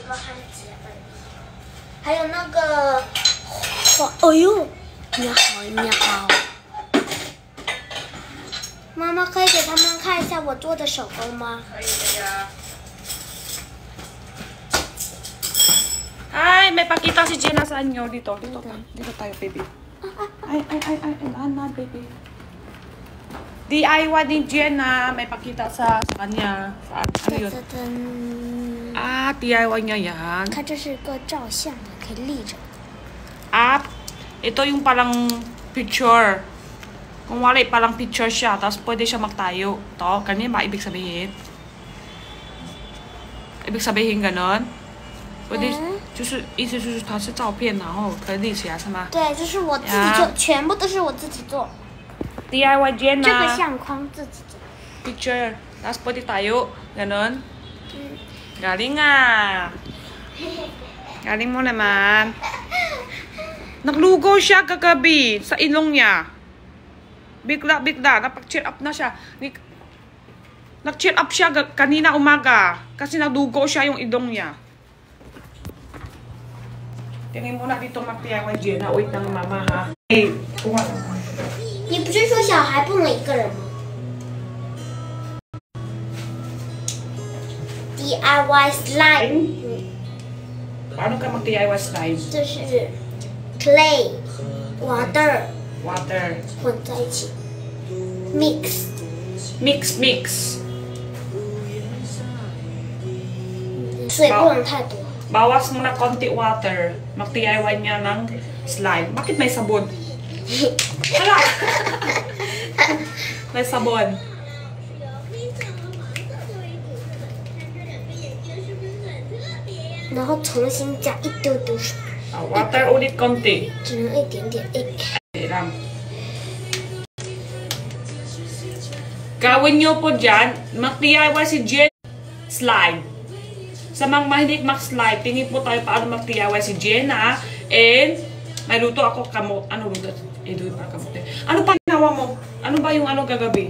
个还结尾，还有那个黄。哎呦，你好，你好。妈妈可以给他们看一下我做的手工吗？可以的呀。Ay, may pakita si Jenna sa inyo. Dito tayo, baby. Ay, na, baby. DIY ni Jenna, may pakita sa kanya. Ano yun? DIY niya yan. 它这是个照相的，可以立着。Ito yung palang picture. Kung wala palang picture siya, tapos pwede siya magtayo. To, kanina ba ibig sabihin? Ibig sabihin ganon? Pwede, 就是意思就是它是照片，然后可以立起来是吗？对，就是我自己做，全部都是我自己做。DIY Jenna. 这个相框自己做。Picture, tapos pwede tayo, ganon. Galing nga. Galing mo naman. Naglugaw siya kagabi sa ilong niya. Bigla, napag-cheer up na siya. Nag-cheer up siya kanina umaga kasi naglugaw siya yung ilong niya. Tingin mo na dito mag-DIY Jenna. Wait lang mama ha. Hey, kuha naman. 你不是说小孩不能一个人吗 ？DIY slime。Paano ka mag-DIY slime? 这是 clay, water 混在一起 ，mix。水不能太多。Bawas mo na konti water. Mag-DIY niya ng slime. Bakit may sabon? Hala! May sabon. 然后重新加一丢丢水。Water ulit konti. 只能一点点。Gawin nyo po dyan, mag-DIY si Jenna slime. Sa mga mahilig mag-slime, tingin po tayo paano mag-DIY si Jenna. And, may luto ako kamot. Ano luto? Doon pa kamote. Ano pa ginawa mo? Ano ba yung gagabi?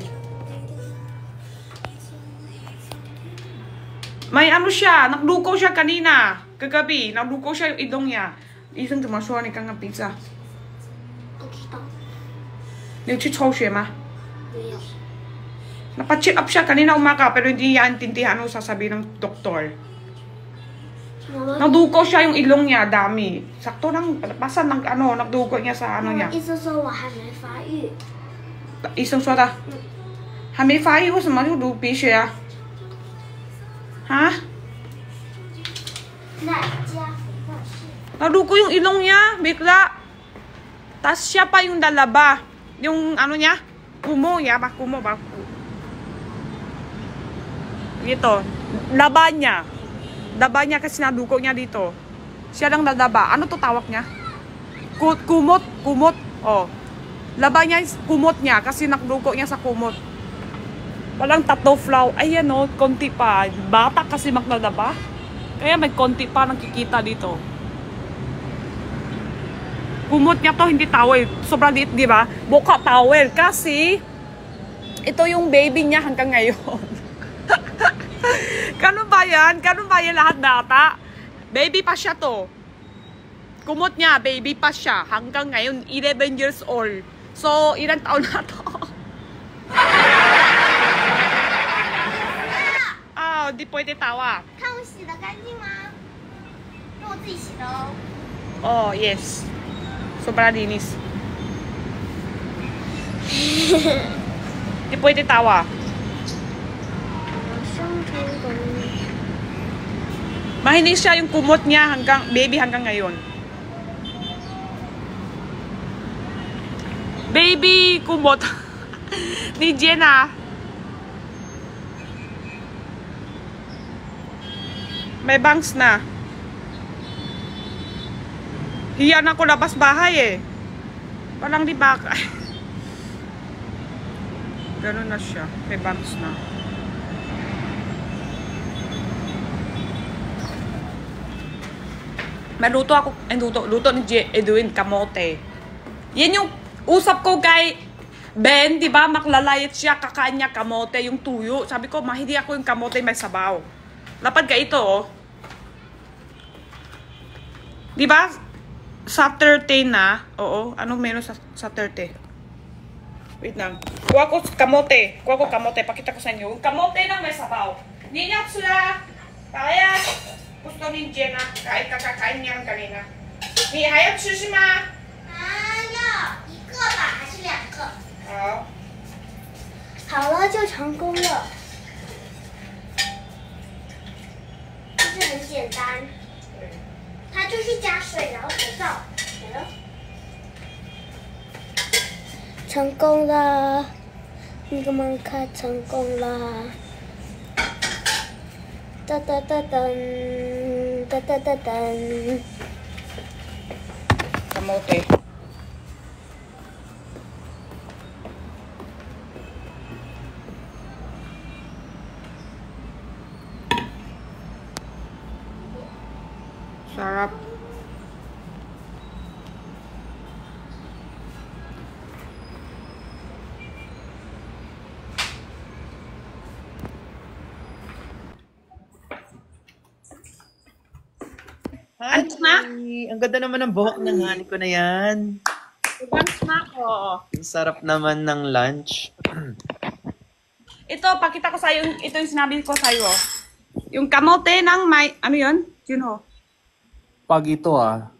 May siya, nagluko siya kanina. Kagabi, nagluko siya yung idong niya. Isang tumaswa ni kang pizza. 不知道。你有去抽血吗？ 没有。 Napa-check up siya kanina umaga pero hindi niya intindihan ano sasabihin ng doktor. Nagdugo siya yung ilong niya, dami. Sakto lang, basta nagdugo niya sa niya. 医生说我还没发育。医生说的，还没发育，为什么就流鼻血啊？哈？ Nagdugo yung ilong niya, bigla. Tapos siya pa yung lalaba. Yung niya, kumo ba? Dito, laban niya. Laban niya kasi nadugo niya dito. Siya lang lalaba. Ano to tawag niya? Kumot. Oh. Laban niya, kumot niya kasi nadugo niya sa kumot. Walang tattoo flow. Ayan o, konti pa. Bata kasi maglalaba. Kaya may konti pa nakikita dito. Kumot niya to, hindi towel. Sobrang liit, di ba? Buka towel. Kasi, ito yung baby niya hanggang ngayon. Ganun ba yan? Ganun ba yan lahat data? Baby pa siya to. Kumot niya, baby pa siya. Hanggang ngayon, 11 years old. So, ilang taon na to? Di pwede tawa. 看我洗的干净吗？是我自己洗的哦。Oh, yes. Sobrang linis. Di pwede tawa. Mahinig siya yung kumot niya baby hanggang ngayon. Baby kumot ni Jenna. May bangs na. Hiyan ako labas bahay eh. Walang di baka. Ganun na siya. May bangs na. Maluto ako, luto ni Edwin, kamote. Yan yung usap ko kay Ben, di ba? Maklalayat siya, kakain niya kamote, yung tuyo. Sabi ko, mahindi ako yung kamote may sabaw. Lapad ka ito, oh. Di ba? Sa 30 na. Oo. Anong meron sa 30? Wait lang. Kuha ko kamote. Pakita ko sa inyo. Kamote na may sabaw. Ninyap sila. Kaya. Gusto ni Jenna. Kakain niya kanina. Ni hayat sushima. 要一个吧，还是2个？好。好了，就成功了。就是很简单，它就是加水，然后肥皂，没了。成功了，那个门开成功了。噔噔噔噔，噔噔噔噔。 Kamote. Sarap. Lunch na? Ang ganda naman ng buhok ng honey ko na yan. Lunch na ako. Ang sarap naman ng lunch. Ito, pakita ko sa'yo. Ito yung sinabi ko sa'yo. Yung kamote ng may... Ano yun? Junho. Pag ito Ano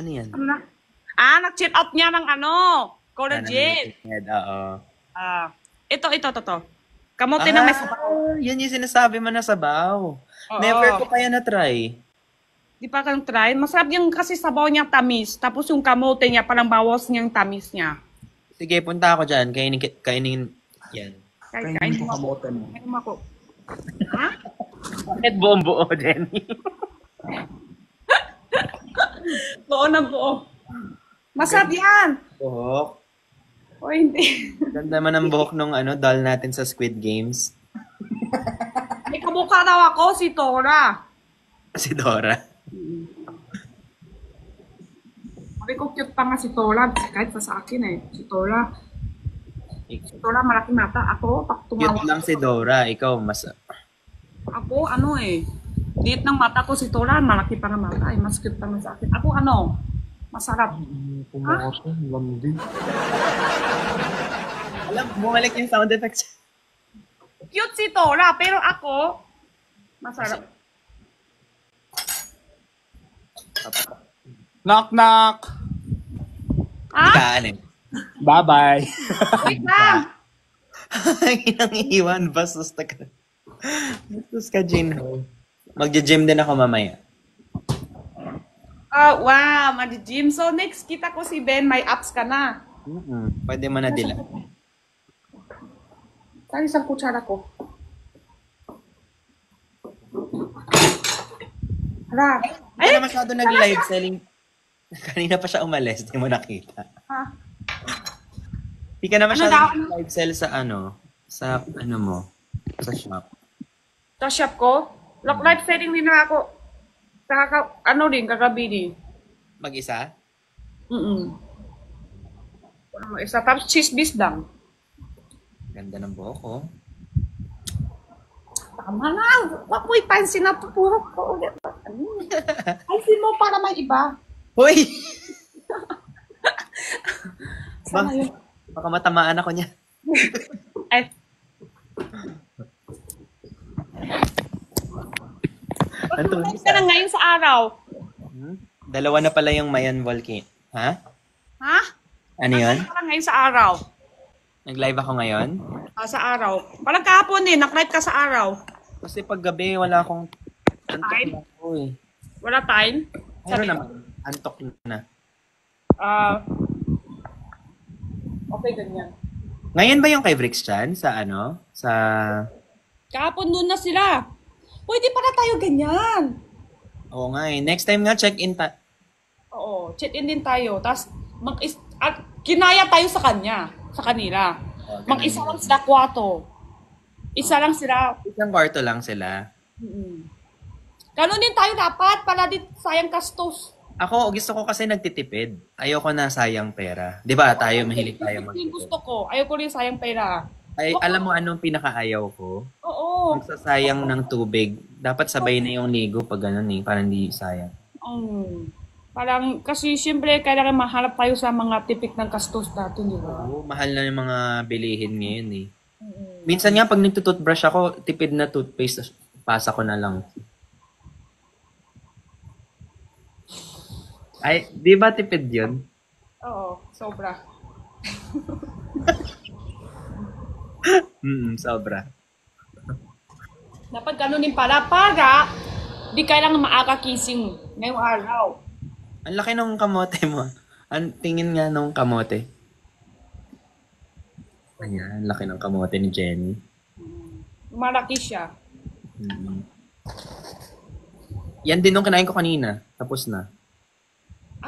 yan? Ano na? Nag-cheat out niya ng ano. Collagen. Oo. Ito. Kamote ng may sabaw. Yan yung sinasabi mo na sabaw. Oo. Never ko kaya na-try. Di pa kang try? Masarap yung kasi sabaw niya tamis. Tapos yung kamote niya, parang bawas niyang tamis niya. Sige, punta ako dyan. Kainin yan. Kainin mo ako. Kainin mo ako. Ha? Bakit buong buo, Jenny? Buo na buo. Masarap yan. Buhok. O hindi. Ganda man ang buhok nung doll natin sa Squid Games. May kamukha daw ako, si Tora. Si Dora. Sabi ko, cute pa nga si Tora. Kahit pa sa akin si Tora. Si Tora, malaki mata. Ako, pag Cute tumawa. lang si Dora. Ikaw, mas... Ako, liit ng mata ko si Tora. Malaki pa nga mata. Mas cute pa nga sa akin. Ako, masarap. Alam, bumalik yung sound effects. Cute si Tora, pero ako, masarap. Knock, knock. Ha? Kaanin. Bye-bye. Wait lang. Inang iwan. Bastos ka. Bastos ka, Jinho. Magja-gym din ako mamaya. Wow, mag-gym. So, next, kita ko si Ben, may apps ka na. Pwede mo na dila. Saan isang kutsara ko? Hala. Hindi na masyado nag-live selling. Kanina pa siya umalis. Di mo nakita. Ha? Hindi ka na masyado daw? nag-live sell sa sa mo. Sa shop. Sa shop ko? Live selling din na ako. Kagabi din. Mag-isa? Isa, tapos chismis lang. Ganda ng buhok ko. Tama na. Wag mo ipansin na pupuhok ko ulit. Pansin mo para may iba. Hoy! Sana yun. Baka matamaan ako niya. Ay. Bakit ka na ngayon sa araw? Dalawa na pala yung Mayan Volcano. Ha? Ha? Ano yun? Parang ngayon sa araw. Nag-live ako ngayon? Sa araw. Parang kahapon nag-live ka sa araw. Kasi pag gabi, wala akong antok Time? na ako eh. Wala time? Meron naman. Antok na. Okay, ganyan. Ngayon ba yung kay Brix Chan? Sa Sa... Kahapon doon na sila. Pwede para tayo ganyan. Oo nga eh. Next time nga, check-in Oo, check-in din tayo. Tapos, kinaya tayo sa kanila. Oh, Mag-isa lang sila kwato. Isa lang sila. Isang kwarto lang sila. Ganun din tayo dapat. Para din sayang kastos. Ako, gusto ko kasi nagtitipid. Ayoko na sayang pera. Di ba? Tayo, mahilig tayo Yung magtipid. gusto ko. Ayoko rin sayang pera. Ay, alam mo anong pinakaayaw ko? Oo. Nagsasayang ng tubig. Dapat sabay na yung ligo pag ganun eh. Para hindi sayang. Parang, kasi siyempre, kailangan mahanap tayo sa mga tipik ng gastos natin, di ba? Oo, mahal na yung mga bilihin ngayon eh. Minsan nga pag nagtutoothbrush ako, tipid na toothpaste, pasa ko na lang. Ay, di ba tipid yun? Oo, sobra. Sobra. Dapat ganunin pala para di kailangan maaga kissing ngayong araw. Ang laki ng kamote mo. Ang tingin nga nung kamote. Ayan, laki ng kamote ni Jenny. Malaki siya. Mm. Yan din nung kinain ko kanina. Tapos na.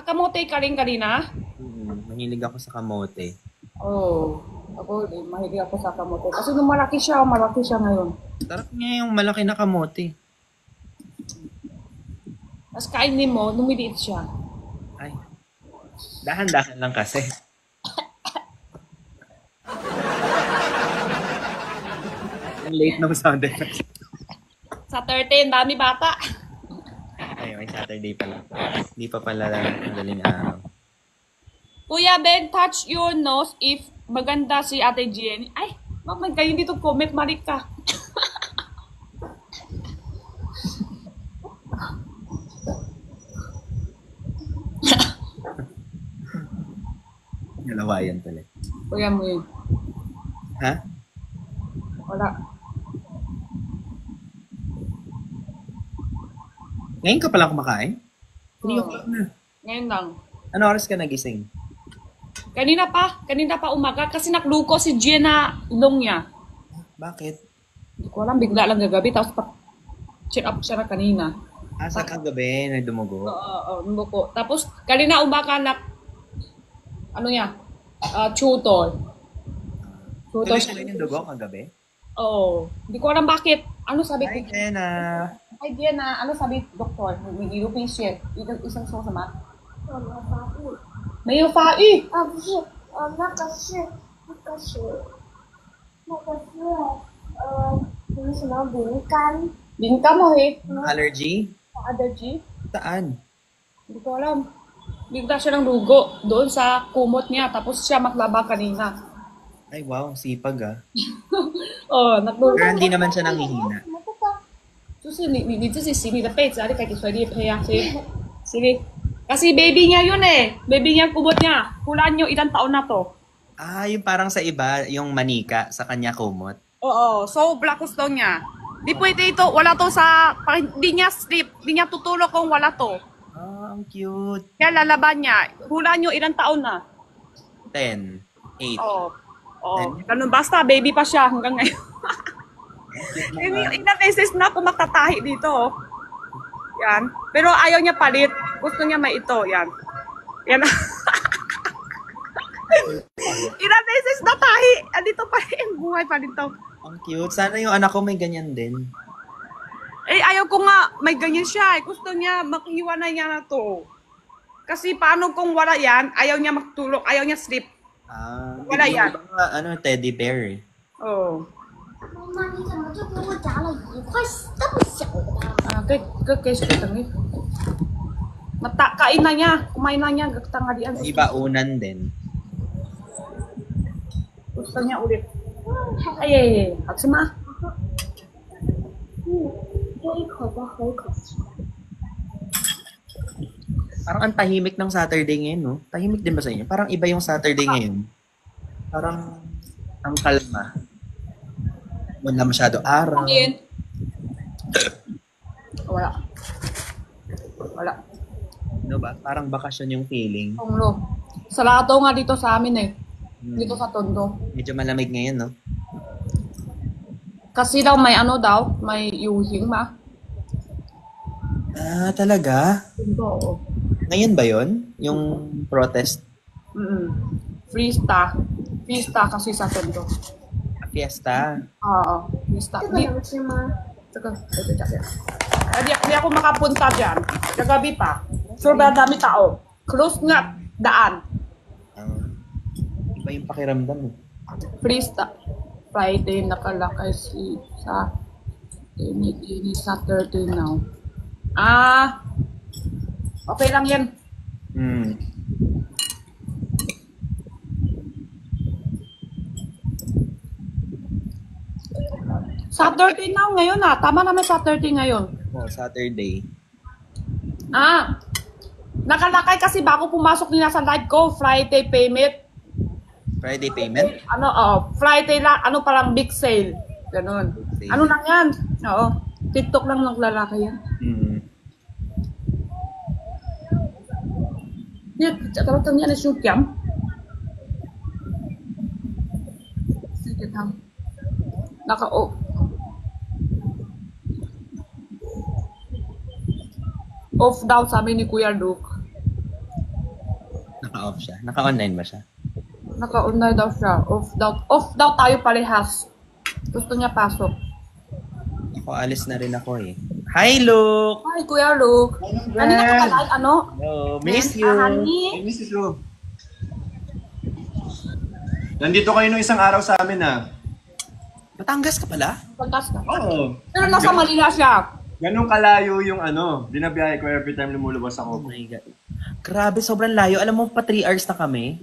Kamote ka rin kanina? Mahilig ako sa kamote. Oo. Ako din, mahilig ako sa kamote. Kasi nung malaki siya ngayon. Sarap nga yung malaki na kamote. Tapos kainin mo, lumiliit siya. Ay. Dahan-dahan lang kasi. Ang late ng sound effects. Sa 13, dami bata. Ay, may Saturday pala. Hindi pa pala madaling araw. Kuya Ben, touch your nose if maganda si Ate Jenny. Ay, wag man kayo dito comment, marik ka. Nalawayan pala. Kuya mo yun. Ha? Wala. Ngayon ka pala kumakain? 3 Oo. o'clock na. Ngayon lang. Ano oras ka nagising? Kanina pa umaga kasi nakluko si Jenna ilong niya. Bakit? Hindi ko alam, bigla lang gagabi tapos pa check up siya na kanina. Sa kagabi na dumugo. Oo, numuko. Tapos kanina umaga na ano niya? Tutor. Tutor Tuloy siya. siya yung dugo kagabi? Oo. Hindi ko alam bakit. Ano sabi Hi, ko? Jenna. Ay, Jenna, ano sabi doktor? May patient. Isang sama. 没有发育。不是，那个什么饼干， Bingka mo eh. Allergy? Allergy. Saan? Hindi ko alam. Bigla siya ng dugo doon sa kumot niya. Tapos siya maglaba kanina. Ay, wow. Sipag ah. Oh, nagdugo. Pero hindi naman siya nanghihina. 就是你自己洗你的被子啊，你可以随地配啊。Sige. Kasi baby niya yun eh. Baby niya kumot niya. Hulaan niyo ilang taon na to. Yung parang sa iba, yung manika sa kanya kumot. Oo. So, black gusto niya. Di pwede ito. Wala to sa... Hindi niya sleep. Hindi niya tutulog kung wala to. Ang cute. Kaya lalaban niya. Hulaan niyo ilang taon na. 10, 8. Oo. Oo. Ganun. Basta, baby pa siya hanggang ngayon. Ilang beses na ako makatahi dito. Oh. Yan. Pero ayaw niya palit. Gusto niya may ito. Yan. Yan. Ilang beses na tahi. Andito pa rin. Buhay pa rin to. Ang cute. Sana yung anak ko may ganyan din. Eh, ayaw ko nga. May ganyan siya. Gusto niya makihiwanay niya na to. Kasi paano kung wala yan, ayaw niya magtulog. Ayaw niya sleep. Wala yung yan. iba, teddy bear eh. Oo. 妈妈，你怎么就给我夹了一块这么小的？ Kay tangi. Kain na niya. Kumain na niya. Tanghalian. Yung iba unan din. Gusto niya ulit. Ay. Aksima. 就一口再喝一口。 Parang ang tahimik ng Saturday ngayon, no? Tahimik din ba sa inyo? Parang iba yung Saturday ngayon. Parang ang kalma. Wala masyado araw. Pangin. Wala. Wala. Ano ba? Parang bakasyon yung feeling. Tonglo. Sa lato nga dito sa amin eh. Dito sa Tondo. Medyo malamig ngayon, no? Kasi daw may may yuhing ma. Talaga? Tondo, oo. Ngayon ba yon yung protest? Freesta. Freesta kasi sa Tondo. Fiesta? Oo. Freesta. 这个能吃吗？Ito dyan. Di ako makapunta dyan. Kagabi pa. Sobrang dami tao. Close nga daan. Iba yung pakiramdam, eh. Freesta. Friday nakalakay sa ini Saturday now. Okay lang yan. Hmm. Saturday na ngayon Tama naman Saturday ngayon. Oh, Saturday. Nakalakay kasi bago pumasok nila sa live ko, Friday payment. Friday payment? Friday lang, parang big sale. Ganun. Big sale. Ano lang yan? Oo. TikTok lang naglalakay yan. Hmm. Terus ternyata syukyam. Sige tam. Off daw sabi ni Kuya Luke. Naka-off siya. Naka-online ba siya? Naka-online daw siya. Off daw tayo parehas. Gusto niya pasok. Ako, alis na rin ako eh. Hi, Luke! Hi, Kuya Luke. Kanina ka pala, Hello, miss you. Honey. Mrs. Ru. Nandito kayo nung isang araw sa amin Batangas ka pala? Pagkas na. Oo. Pero nasa Manila siya. Ganun kalayo yung binabiyahe ko every time lumulabas Oh ako. my God. Grabe, sobrang layo. Alam mo, pa 3 hours na kami.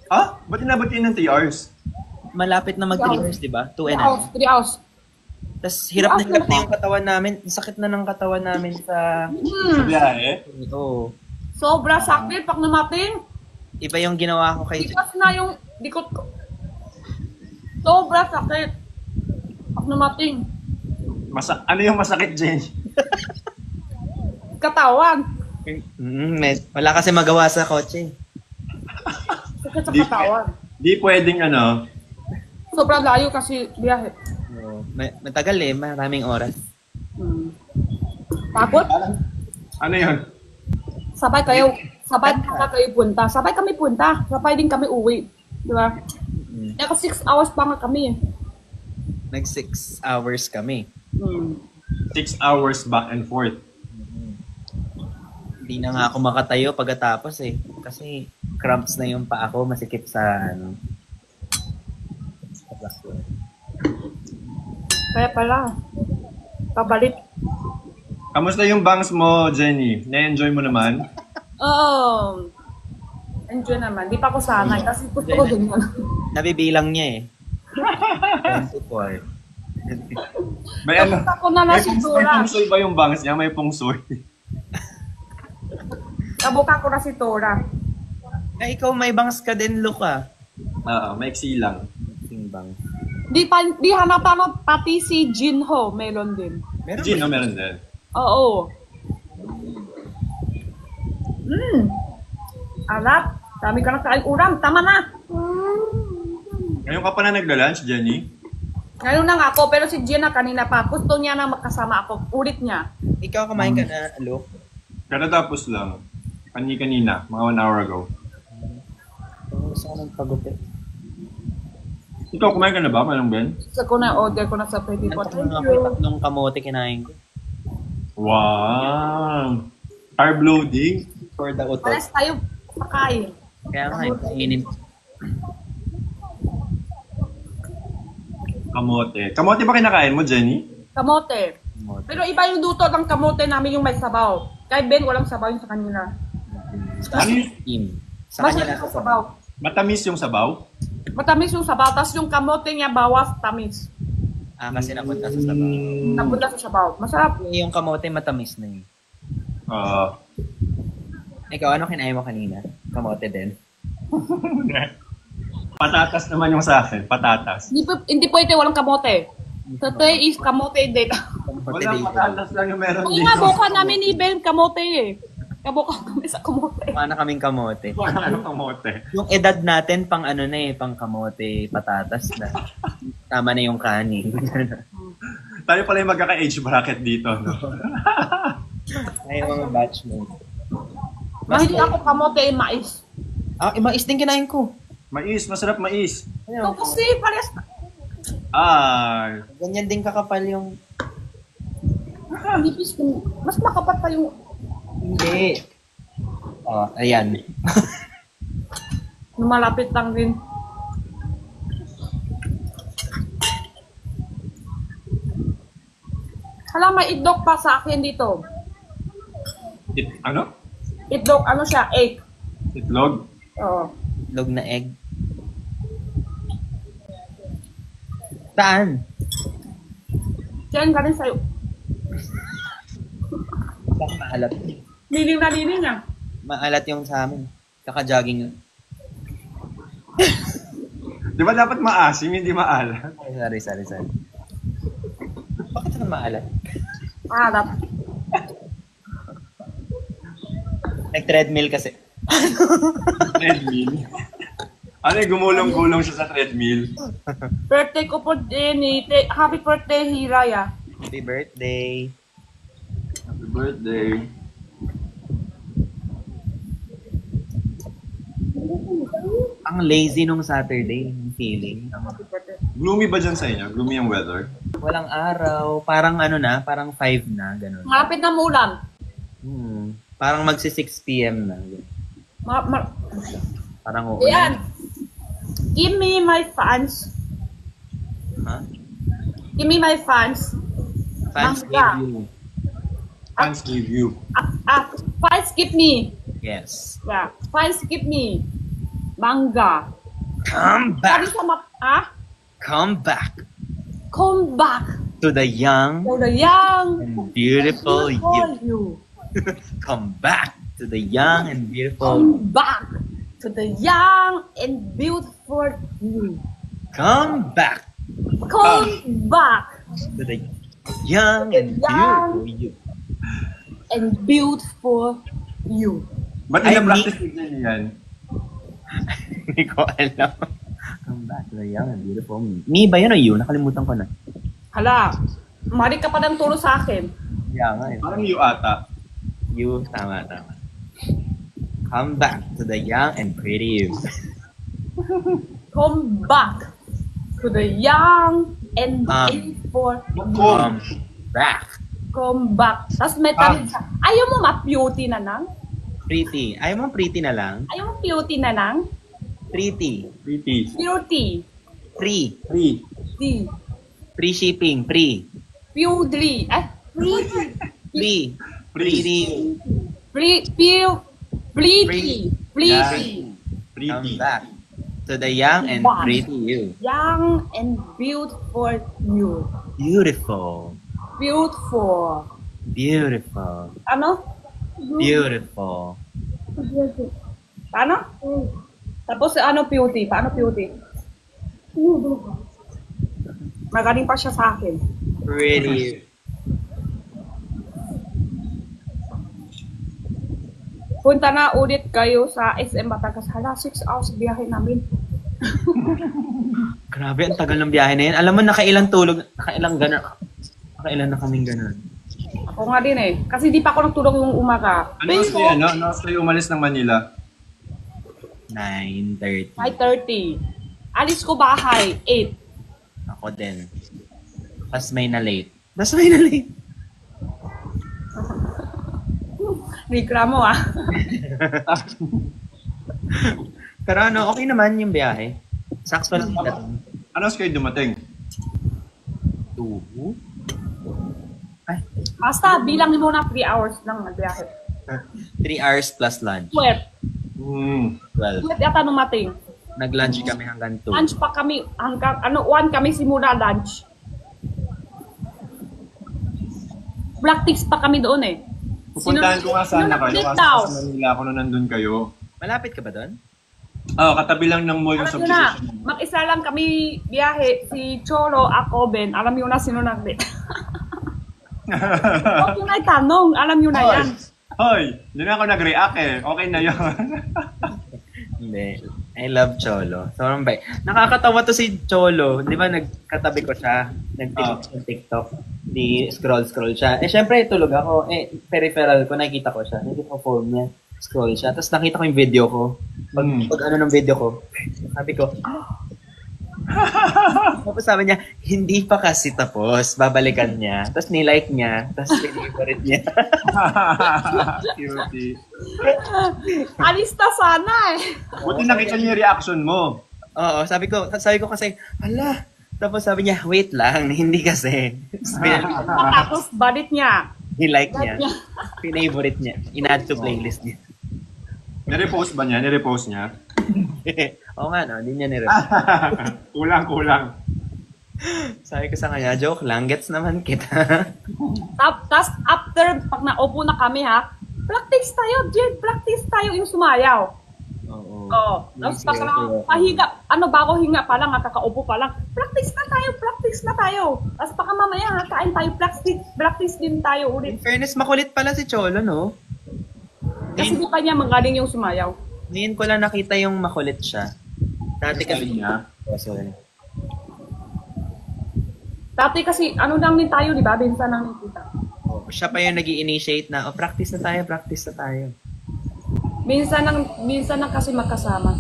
Ba't inabot kayo ng 3 hours? Malapit na mag 3 hours, di ba? 2 and 3 hours. Tapos hirap na hirap na yung katawan namin. Sakit na ng katawan namin sa... Sa biyahe? Oo. Sobra sakit pag namating. Iba yung ginawa ko kay... Bigas na yung likod ko. Sobra sakit. Pag namating. Ano yung masakit, Jenny? Katawan. Wala kasi magawa sa kotse. Sakit sa Di- katawan. Di pwedeng Sobrang layo kasi biyahe. Oo. Matagal eh, maraming oras. Takot? Ano yun? Sabay kayo punta. Sabay kami punta. Sabay din kami uwi. Di ba? Naka 6 hours pa nga kami eh. Nag 6 hours kami. 6 hours back and forth. Hindi na nga ako makatayo pagkatapos eh. Kasi cramps na yung paa ko, masikip sa sa blackboard. Kaya pala. Pabalik. Kamusta yung bangs mo, Jenny? Na-enjoy mo naman? Oo. Enjoy naman. Di pa ako sanay kasi gusto ko ganyan. Nabibilang niya eh. 24. May Kamusta ko na may nasidura. pungsoy ba yung bangs niya? May pungsoy. Kabuka ko na si Tora. Ay, ikaw may bangs ka din, Luka. Maiksi lang. Bang. Di hanapa mo pati si Jinho. Meron din. Meron Gino, meron din. Oo. Alat. Dami ka na kain ulam. Tama na. Ngayon ka pa na nagla-lunch, Jenny? Ngayon na nga ako, pero si Gina kanina pa. Gusto niya na magkasama ako. Ulit niya. Ikaw kumain ka na, Luke? Katatapos lang. Kanina, mga 1 hour ago. Gusto ko ng pagupit. Ikaw, kumain ka na ba, Manong Ben? Gusto ko na order ko na sa Pwede po. Thank Ako you. tatlong kamote kinain ko. Wow! Carb loading? For the utot. Pares tayo pakain. Kaya nga, kainin. Kamote. Kamote ba kinakain mo, Jenny? Kamote. Kamote. Pero iba yung luto ng kamote namin yung may sabaw. Kay Ben, walang sabaw yung sa kanila. Ano yung Im. Sa Mas kanya yung nasa sabaw. matamis yung sabaw? Matamis yung sabaw, tapos yung kamote niya bawas, tamis. Kasi napunta sa sabaw. Napunta sa sabaw. Masarap. Yung kamote matamis na yun. Ikaw, ano kinain mo kanina? Kamote din? Patatas naman yung sa akin. Patatas. Hindi pwede, walang kamote. Today is kamote day. Kamote Walang dito. patatas lang yung meron Kung inabuka namin ni Ben, kamote eh. Kabuka kami sa kamote. Wala na kaming kamote. Wala kamote. Yung edad natin, pang ano na eh, pang kamote, patatas na. Tama na yung kanin. Tayo pala yung magkaka-age bracket dito, no? Ay, mga batch mo. Mahilig ako kamote eh, mais. Mais din kinain ko. Mais, masarap mais. So, kasi parehas na. Ay, Ganyan din kakapal yung... Nipis ko. Mas makapat pa yung... Hindi. Ayan. Lumalapit lang din. Hala, may itlog pa sa akin dito. ano? Itlog, ano siya? Egg. Itlog? Oo. Log na egg. Saan? Diyan, galing sa'yo. Saan maalat? Liling na liling niya. Maalat yung sa amin. Kaka-jogging lang. Di ba dapat maasim, hindi maalat? Ay, sorry. Bakit ka maalat? Alat. Nag-treadmill kasi. Treadmill? Ano yung gumulong-gulong siya sa treadmill? Birthday ko po, Jenny. Happy birthday, Hiraya. Happy birthday. Happy birthday. Ang lazy nung Saturday, yung feeling. Gloomy ba dyan sa inyo? Gloomy yung weather? Walang araw. Parang ano na, parang 5 na, ganun. Malapit na mulan. Parang magsi 6 p.m. na. Parang uulan. Ayan. Give me my fans. Ha? Give me my fans. Fans Mangga. give you. Fans give you. Fans give me. Yes. Yeah. Fans give me. Manga. Come Sabi back. sa Come back Come back. to the young For the young. and beautiful For you. you. Come back to the young and beautiful. Come back to the young and beautiful you. Come back Come back to the young and beautiful you. and beautiful you. Ba't Ay, ina-practice niya yan? Hindi ko alam. Come back to the young and beautiful me. Me ba yun o you? Nakalimutan ko na. Hala, mari ka pa ng turo sa akin. Yeah nga eh. Parang you ata. You, tama. Come back to the young and pretty you. Come back to the young and beautiful you. Come back. Come back. Tapos may tanong siya, ayaw mo ma-beauty na lang? Pretty. Ayaw mo pretty na lang? Ayaw mo beauty na lang? Pretty. Pretty. Beauty. Free. Free. Di. Free shipping. Free. Beauty. Pretty. Free. Pretty. Pretty. Come back to the young and Wow. pretty you. Young and beautiful you. Beautiful. Beautiful. Beautiful. Ano? Beautiful. Paano? Tapos ano beauty? Paano beauty? Magaling pa siya sa akin. Pretty. Punta na ulit kayo sa SM Batangas. Hala, 6 hours biyahe namin. Grabe, ang tagal ng biyahe na yan. Alam mo, nakailang na kaming ganun. Ako nga din eh. Kasi di pa ako nagtulog yung umaga. Ano oras kayo, ano oras kayo umalis ng Manila? 9:30. 5:30. Alis ko bahay, 8. Ako din. Tapos may na late. Reklamo ah. Pero ano, okay naman yung biyahe. Sakto lang dating. Ano oras kayo dumating? 2. Basta bilang mo na 3 hours lang ang biyahe. 3 hours plus lunch. 12. 12. 12 yata numating. Nag-lunch kami hanggang 2. Lunch pa kami hanggang 1 kami simula lunch. Black ticks pa kami doon eh. Pupuntahan ko nga sana kayo Sino kasi daw? sa Manila ako nung nandun kayo. Malapit ka ba doon? Oo, katabi lang ng mall yung Alam nyo na, substation. mag-isa lang kami biyahe. Si Cholo, ako, Ben. Alam nyo na sino nag-bet. Huwag nyo na itanong. Alam nyo na yan. Hoy, hindi na ako nag-react eh. Okay na yun. Hindi. I love Cholo. Sobrang bait. Nakakatawa to si Cholo. Di ba nagkatabi ko siya? Nag-TikTok. Di scroll siya. Eh, syempre, tulog ako. Eh, peripheral ko, nakikita ko siya. Nakikita ko phone niya. Scroll siya. Tapos nakita ko yung video ko. Pag ano ng video ko, sabi ko, tapos sabi niya, hindi pa kasi tapos. Babalikan niya. Tapos nilike niya. Tapos favorite niya. Cutie. Alis na sana eh. Buti nakita niyo yung reaction mo. Oo, sabi ko kasi, ala. Tapos sabi niya, wait lang, hindi kasi. Tapos balit niya. Nilike niya. Pinavorite niya. In-add to playlist niya. Nirepost ba niya? Nirepost niya? Oo nga, no? Hindi niya Kulang. Sabi ko sa kanya, joke lang, gets naman kita. Tapos after, pag naupo na kami ha, practice tayo, Jen, practice tayo yung sumayaw. Oo. Oo. Tapos pag pahinga, bago hinga pa lang, kakaupo pa lang, practice na tayo. Tapos baka mamaya ha, kain tayo, practice din tayo ulit. In fairness, makulit pala si Cholo, no? Kasi di pa niya magaling yung sumayaw. Ngayon ko lang nakita yung makulit siya. Dati kasi niya. Oh, sorry. Dati kasi, lang din tayo, di ba? Binsa lang din kita. Oh, siya pa yung nag-i-initiate na, practice na tayo. Minsan lang kasi magkasama.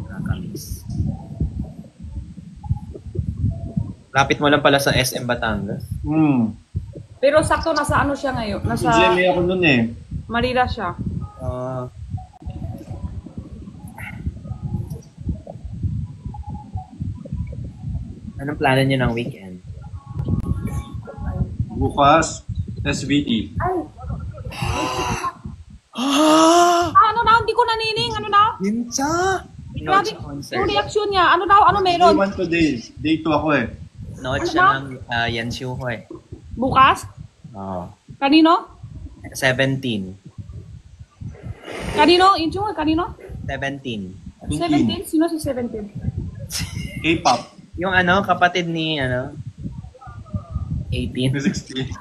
Nakakamiss. Lapit mo lang pala sa SM Batangas. Pero sakto nasa ano siya ngayon? Nasa GMA ako nun eh. Manila siya. Anong plano niyo ng weekend? Bukas, SVT. Ano na? Hindi ko nanining. Ano na? Yinsa! Grabe, yung reaction niya. Ano daw? Ano Day meron? 1 today. Day 2 ako eh. Nood Ano siya ba? ng Yan Xiu Hui. Bukas? Oo. Kanino? 17. Kanino? Inchung, kanino? 17. 17? Sino si 17? K-pop. Yung kapatid ni 18. Ni 16.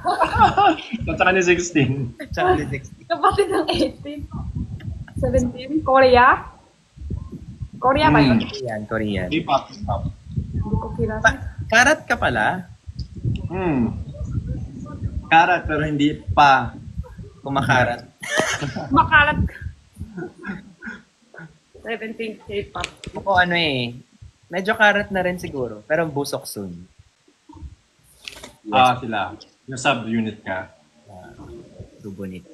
Tataka ni 16. Tsaka ni 16. Kapatid ng 18. 17? Korea? Korea ba yun? Korean. K-pop. Hindi ko kilala. Karat ka pala. Karat pero hindi pa. Kumakarat. Makalat. 17 K-pop. Ako medyo karat na rin siguro. Pero busok soon. Sila. Yung sub-unit ka. Subunit.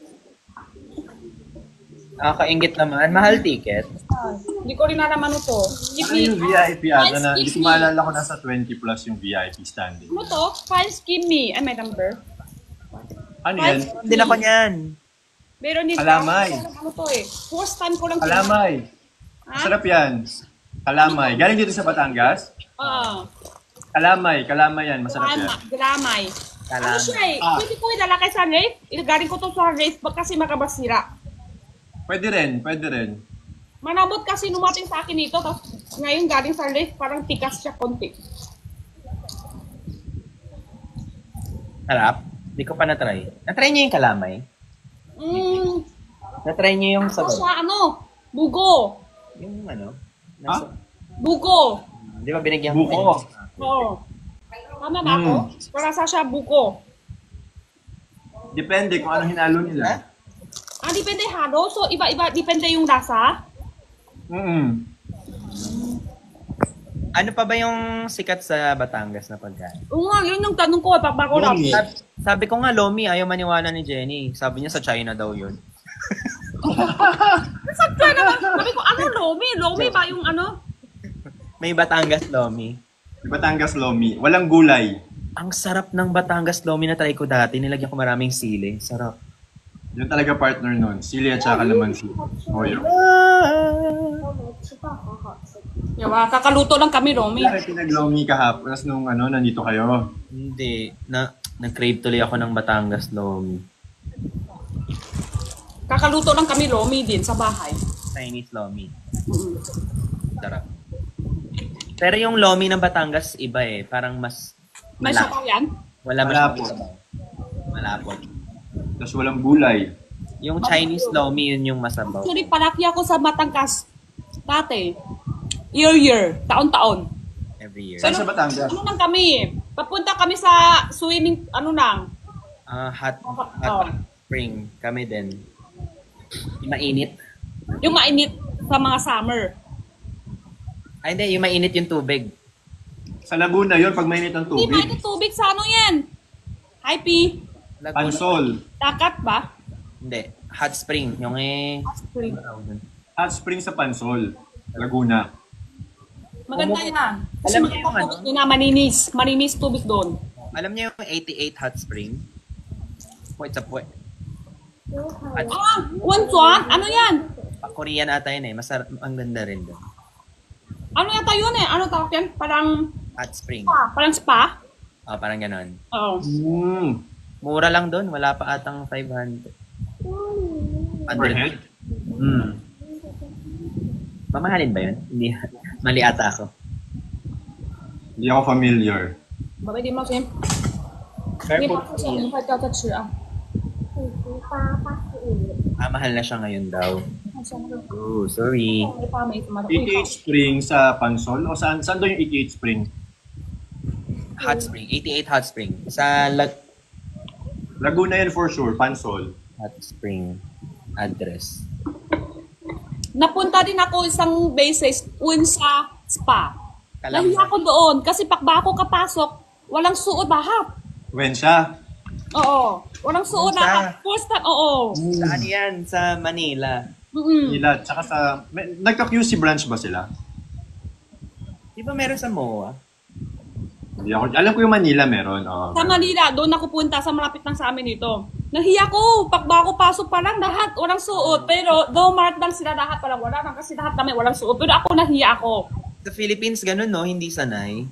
Kaingit naman. Mahal ticket. Hindi ko rin nalaman ito. Ano yung VIP ata na? Hindi ko maalala ko nasa 20 plus yung VIP standing. Ano to? Files give me. Ay, may number. Ano yan? Hindi na ko niyan. Meron din. Kalamay. Ano to eh? First time ko lang. Kalamay. Masarap yan. Kalamay. Galing dito sa Batangas? Kalamay yan. Masarap yan. Gramay. Ano siya eh? Pwede ko ilalakay sa race? Ilagaling ko to sa race kasi makabasira. Pwede rin. Manabot kasi numating sa akin ito, tapos ngayon galing sa race, parang tikas siya konti. Harap? Hindi ko pa na-try. Na-try niyo yung kalamay? Na-try niyo yung Ako sabaw? siya, bugo. Yung Bugo. Di ba binigyan Buko. Oo. Tama ba ako? Para sa siya buko. Depende kung ano hinalo nila. Depende halo. So, iba-iba, depende yung lasa. Ano pa ba yung sikat sa Batangas na pagkain? Oo nga, yun yung tanong ko. Bago lang. Lomi. Sabi ko nga, Lomi, ayaw maniwala ni Jenny. Sabi niya sa China daw yun. Sakto naman. Sabi ko, Lomi? Lomi ba yung May Batangas Lomi. Batangas Lomi. Walang gulay. Ang sarap ng Batangas Lomi na try ko dati. Nilagyan ko maraming sili. Sarap. Yun talaga partner nun. Sili at saka lamansi. Oyo. Yawa, kakaluto lang kami, Lomi. Kaya pinag-Lomi kahapon. Tapos nung nandito kayo. Hindi. Nag-crave tuloy ako ng Batangas Lomi. Kakaluto lang kami, Lomi din, sa bahay. Chinese Lomi. Sarap. Pero yung Lomi ng Batangas, iba eh. Parang mas... May sabaw yan? Wala Malapot. masyadong malapot. Tapos walang gulay. Yung Chinese Lomi, yun yung masabaw. Actually, palaki ako sa Batangas. Dati. Year. Taon-taon. Every year. Saan sa Batangas? Ano nang kami? Papunta kami sa swimming, Hot Oh. spring. Kami din. Mainit. Yung mainit sa mga summer. Ay, hindi. Yung mainit yung tubig. Sa Laguna yun, pag mainit ang Hindi tubig. mainit tubig sa yan? Hi, P. Laguna. Pansol. Takat ba? Hindi. Hot spring. Yung Spring. Hot spring sa Pansol. Laguna. Maganda yan. Kasi Alam niyo yung tubig na maninis. Maninis tubig doon. Alam niyo yung 88 hot spring? Puwet sa puwet. At Wonton? Ano yan? Korean ata yun eh. Masarap, ang ganda rin doon. Ano yata yun eh? Ano tawag yan? Parang Hot spring. spa. Parang spa? Oh, parang ganon. Oo. Mura lang doon. Wala pa atang 500. Per head? Mamahalin ba yun? Hindi. Mali ata ako. Hindi ako familiar. 宝贝，你冒先， Pero 你把这些零块掉再吃啊。 mahal na siya ngayon daw. Oh, sorry. 没发霉什么的。 88 Spring sa Pansol? O saan doon yung 88 Spring? Hot spring. 88 hot spring. Sa Laguna yan for sure, Pansol. hot spring address. Napunta din ako isang basis sa spa. Kalamba. Nahiya ako doon kasi pakba ako kapasok, walang suot lahat. When siya? Oo. Walang suot Saan lahat. First time, oo. Saan yan? Sa Manila. Nila, tsaka sa... Nagka-QC branch ba sila? Di ba meron sa MOA? Hindi ako... Alam ko yung Manila meron. Oh, Sa Manila, doon ako punta sa malapit lang sa amin dito. Nahiya ko, pakba ako pasok pa lang lahat, walang suot. Pero though mark lang sila lahat, parang wala lang kasi lahat kami walang suot. Pero ako nahiya ako. Sa Philippines, ganun no? Hindi sanay.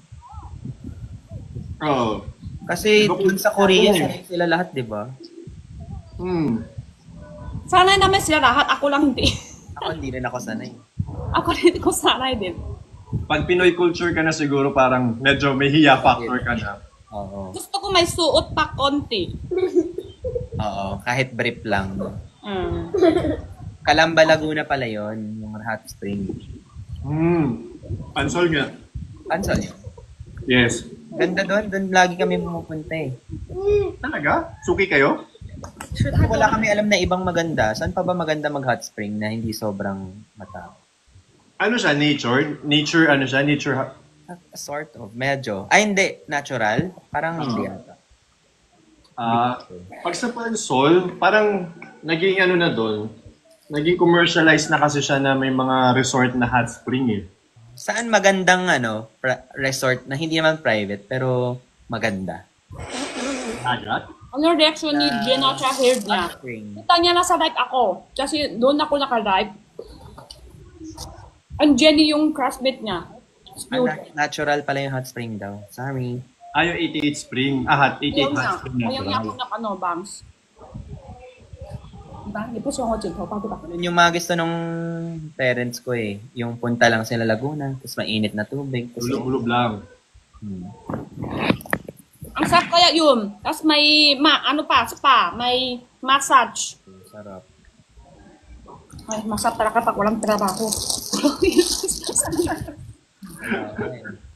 Oh. Kasi Diba dun sa Korea, sanay sila lahat, di ba? Sanay naman sila lahat, ako lang hindi. Ako hindi rin ako sanay. Ako rin ko sanay din. Pag Pinoy culture ka na siguro parang medyo may hiya factor ka na. Oo. Gusto ko may suot pa konti. Oo. Kahit brief lang. No? Mm. Calamba, Laguna pala yon yung hot spring. Pansol nga. Pansol yun. Yes. Ganda doon. Doon lagi kami pumupunta eh. Talaga? Suki kayo? Wala kami alam na ibang maganda. Saan pa ba maganda mag-hot spring na hindi sobrang matao? Ano siya? Nature? Nature ano siya? Nature... Sort of. Medyo. Ay, hindi. Natural. Parang hindi ata. Pag sa Pansol, parang naging ano na doon, naging commercialized na kasi siya na may mga resort na hot spring eh. Saan magandang resort na hindi naman private pero maganda? Agat? Ano reaction ni Jenna sa hair niya? Hot spring. Kita niya na sa live ako. Kasi doon ako naka-live. Ang Jenny yung classmate niya. Natural pala yung hot spring daw. Sorry. Yung 88 Spring. Hot 88 Ayaw hot niya. spring Ayaw niya natural. ako ng bangs. Diba? Hindi po siya ako dyan. Diba? Yun yung mga gusto nung parents ko eh. Yung punta lang sila Laguna, tapos mainit na tubig. Tapos Ulog-ulog lang. Ang sarap kaya yun. Tapos may, spa. May massage. sarap. Ay, masarap talaga pag walang trabaho.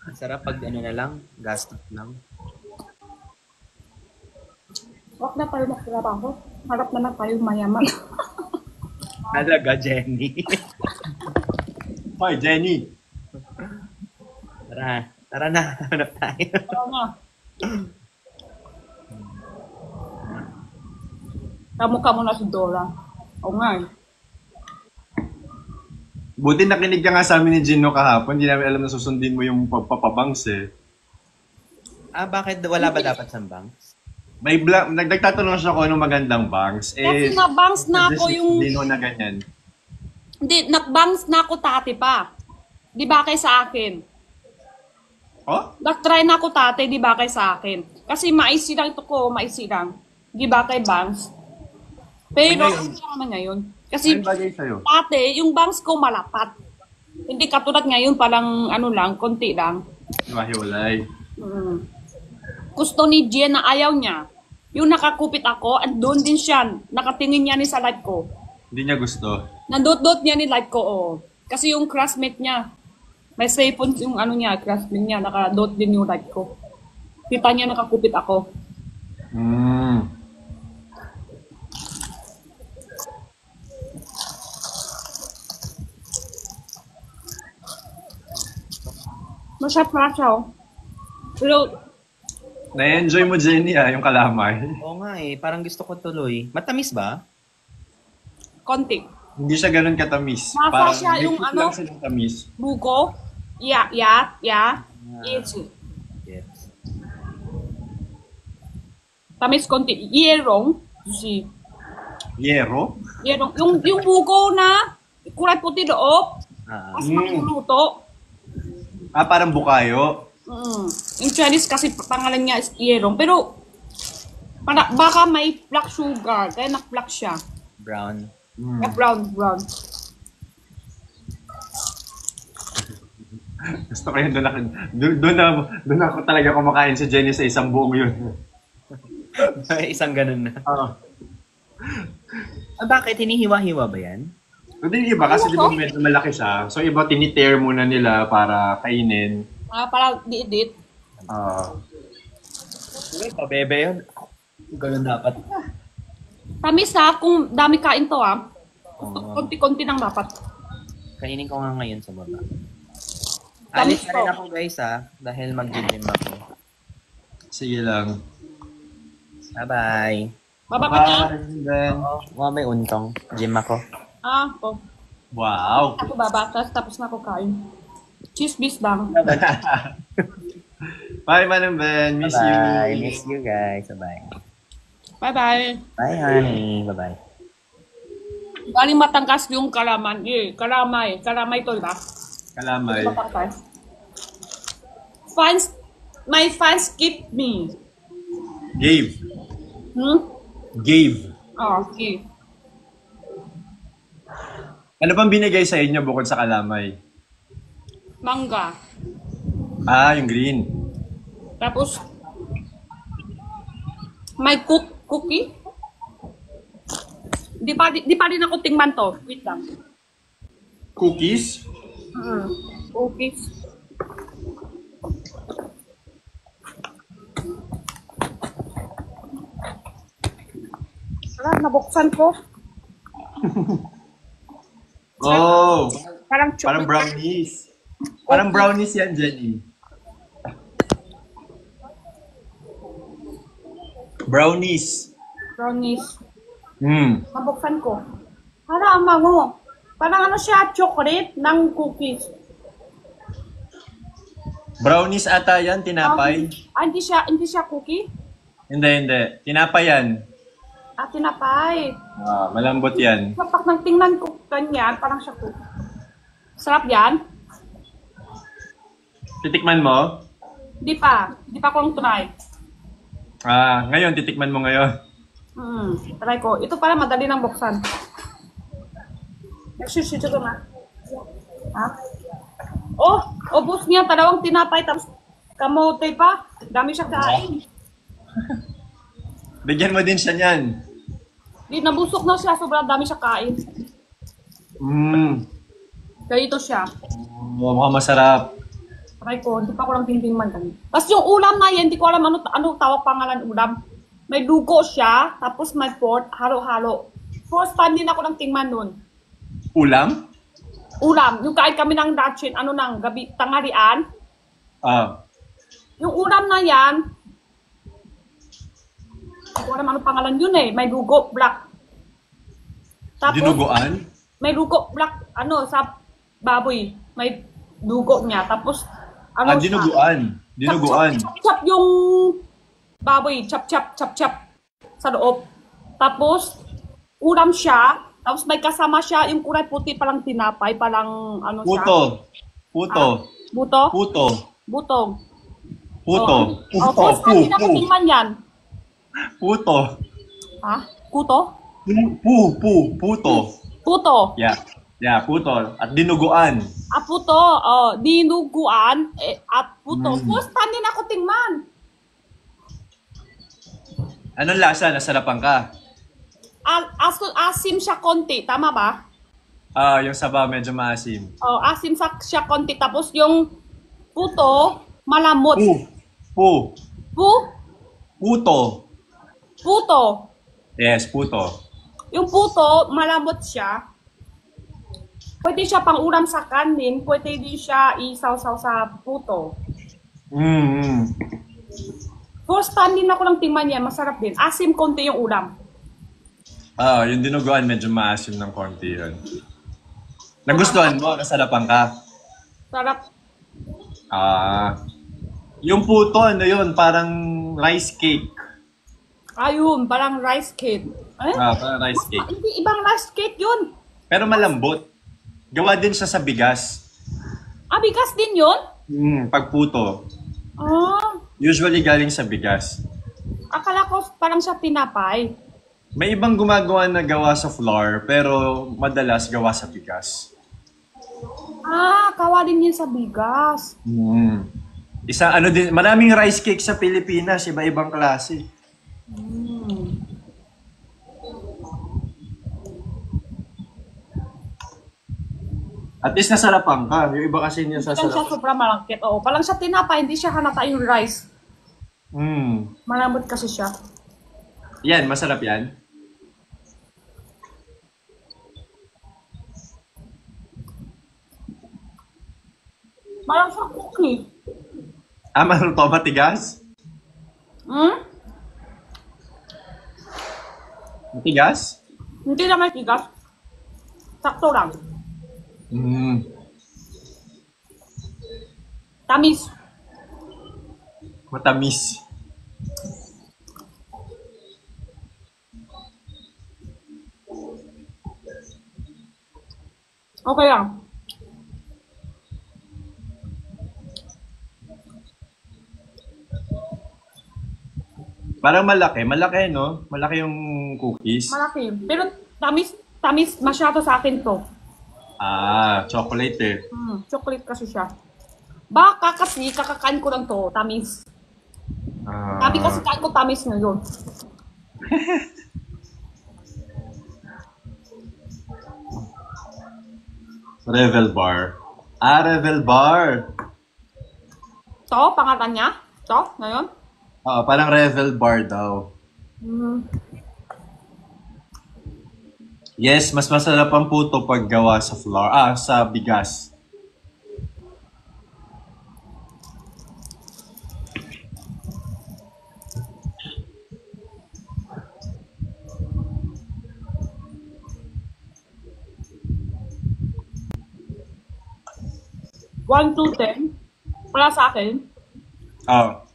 Ang sarap pag ano na lang, gastos lang. Huwag na tayo magtrabaho. Harap na lang tayo mayaman. Talaga, Jenny. Hoy, Jenny. Tara na, hanap tayo. Oo nga. Kamukha mo na si Dora. Oo nga eh. Buti nakinig ka nga sa amin ni Gino kahapon. Hindi namin alam na susundin mo yung pagpapabangs eh. Bakit wala ba dapat sa banks? May nagtatanong siya kung anong magandang bangs. Kasi na-bangs na ako yung... Dino na ganyan. Hindi, na-bangs na ako tati pa. Di ba kay sa akin? Oh? Nag-try na ako tate, di ba kay sa akin? Kasi maisi lang ito ko, maisi lang. Di ba kay bangs? Pero, ano naman ngayon? Kasi Anong bagay sa'yo? tate, yung bangs ko malapat. Hindi katulad ngayon, parang ano lang, konti lang. Mahiwalay. Gusto ni Jen na ayaw niya. Yung nakakupit ako, andun din siya. Nakatingin niya ni sa live ko. Hindi niya gusto. Nandot-dot niya ni live ko, oh. Kasi yung classmate niya, may cellphone yung ano niya, classmate niya, nakadot din yung live ko. Kita niya nakakupit ako. Masarap na siya, oh. Pero, Na-enjoy mo, Jenny, yung kalamay. Oo nga eh, parang gusto ko tuloy. Matamis ba? konti. Hindi siya ganun katamis. Masa siya may yung food ano? lang silang tamis. Buko, it's Yes. tamis konti. Yerong, si Yero? Yung buko na kulay puti loob. Ah, Tapos magluluto. Parang bukayo. Yung Chinese kasi pangalan niya is yerong. Pero baka may black sugar. Kaya na-black siya. brown. Kaya brown. Gusto ko yun, doon ako talaga kumakain sa Jenny sa isang buong yun. Isang ganun na. Oo. Bakit? Hinihiwa-hiwa ba yan? Hindi iba, kasi di ba medyo malaki siya. So iba, tinitear muna nila para kainin. Para diit-diit. Uy, pabebe yun. Ganun dapat. Tamis ha, kung dami kain to ha. Konti-konti lang dapat. Kainin ko nga ngayon sa baba. Tamis Alis na to. rin ako guys dahil mag-gym ako. Sige lang. Bye-bye. Baba ka na. Then, May untong. Gym ako. Oh. wow. Ako baba, tapos na ako kain. Cheese bis lang. Bye, Manang Ben. Miss you. Bye. Miss you guys. Bye. Bye-bye. Bye honey. Bye-bye. Galing matangkas yung kalaman. Kalamay. Kalamay to, diba? Kalamay. Matangkas. My fans keep me. Gave. Gave. Oh, okay. Ano bang binigay sa inyo bukod sa kalamay? Mangga. Yung green. Tapos, may cookie. Di pa rin ako tingman to. Wait lang. Cookies? Cookies. Nabuksan ko. Oh, Parang parang chocolate. brownies. Parang brownies yan, Jenny. Brownies. Brownies. Nabuksan ko. Parang ang mango. Parang ano siya, chocolate ng cookies. Brownies ata yan, tinapay. Hindi siya cookie? Hindi. Tinapay yan. Tinapay. Malambot yan. Kapag nang tingnan ko kanyan, parang siya cookie. Sarap yan? Titikman mo? Di pa ko lang try. Ngayon, titikman mo ngayon. Try ko. Ito pala madali ng buksan. Nagsisito ko na. Ha? Ubus niya. Dalawang tinapay tapos kamote pa. Dami siya kain. Bigyan mo din siya niyan. Di, nabusok na siya. Sobrang dami siya kain. Kaya ito siya. Mukhang masarap. Try ko. Hindi pa ko lang tingtingman kami. Tapos yung ulam na yan, hindi ko alam ano tawag pangalan ulam. May dugo siya, tapos may pork, halo-halo. First time din ako lang tingman nun. Ulam? Ulam. Yung kain kami ng dachin, ng gabi, tanghalian. Yung ulam na yan, hindi ko alam ano pangalan yun eh. May dugo, black. Tapos, Dinuguan? may dugo, black, sa baboy. May dugo niya. Tapos, Dinuguan. Dinuguan. Chop yung baboy. Chop sa loob. Tapos, ulam siya. Tapos may kasama siya, yung kulay puti palang tinapay, palang siya. Puto. Buto? Puto. Butong. Puto. First time din ako tingnan yan. Puto. Ha? Kuto? Puto. Puto. Yeah, puto. At dinuguan. Puto. Dinuguan. At puto. First time din ako tingnan. Anong lasa? Nasarapan ka? Asim siya konti. Tama ba? Yung saba medyo maasim. Asim siya konti. Tapos yung puto, malamot. Puto. Puto. Yes, puto. Yung puto, malambot siya. Pwede siya pang ulam sa kanin. Pwede din siya isaw-saw sa puto. First time din ako lang tingnan yan. Masarap din. Asim konti yung ulam. Yung dinuguan medyo maasim ng konti yun. Nagustuhan mo? Nasarapan ka? Sarap. Yung puto, ano yun? Parang rice cake. Ayun, parang rice cake. Eh? Parang rice cake. Hindi, ibang rice cake yun. Pero malambot. Gawa din siya sa bigas. Ah, bigas din yun? Pagputo. Ah, Usually galing sa bigas. akala ko parang siya tinapay. May ibang gumagawa na gawa sa flour, pero madalas gawa sa bigas. Ah, kawa din yun sa bigas. Isa ano din, maraming rice cake sa Pilipinas, iba-ibang klase. At least nasarapan ka. Yung iba kasi niya Parang siya sasarap. sobrang malangkit. Oo, parang siya tinapay, hindi siya halata yung rice. Malambot kasi siya. Yan, masarap yan. Parang siya cookie. Ano to, matigas? Hmm? Matigas? Hindi naman tigas. Sakto lang. Tamis. Matamis. Okay lang. Parang malaki. Malaki, no? Malaki yung cookies. Malaki. Pero tamis masyado sa akin to. Chocolate eh. Chocolate kasi siya. Baka kasi kakakain ko lang to, tamis. Sabi kasi kain ko tamis ngayon. Revel Bar. Revel Bar. To, pangalan niya? To, ngayon? Parang Revel Bar daw. Yes, mas masarap ang puto pag gawa sa flour. Sa bigas. One to 10. Para sa akin, 6.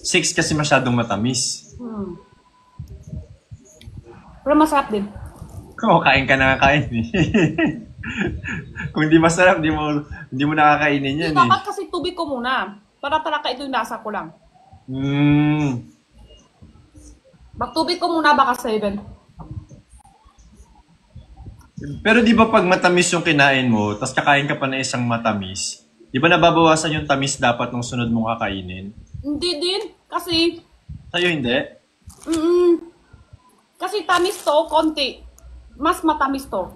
6 kasi masyadong matamis. Pero masarap din. Kain ka na kain eh. Kung di masarap, di mo nakakainin yan eh. Dapat kasi tubig ko muna. Para talaga ito yung lasa ko lang. Magtubig ko muna baka 7. Pero di ba pag matamis yung kinain mo, tapos kakain ka pa na isang matamis, di ba nababawasan yung tamis dapat nung sunod mong kakainin? Hindi din. Kasi, Sa'yo hindi? kasi tamis to, konti. Mas matamis to.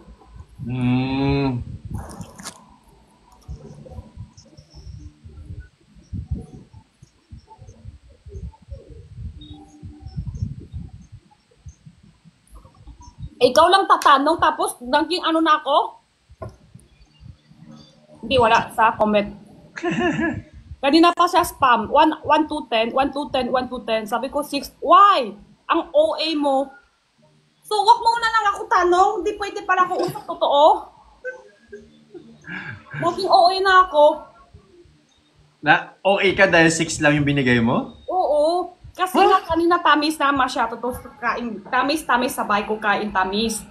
Ikaw lang tatanong tapos naging ano na ako? Hindi, wala sa comment. Kanina pa siya spam. 1 to 10, 1 to 10, 1 to 10. Sabi ko 6. Why? Ang OA mo. So, wag mo na lang ako tanong. Hindi pwede pala ako usap totoo. Maging OA na ako. Na okay ka dahil 6 lang yung binigay mo? Oo. Kasi nga kanina tamis na masyado to kain. Tamis, sabay ko kain tamis.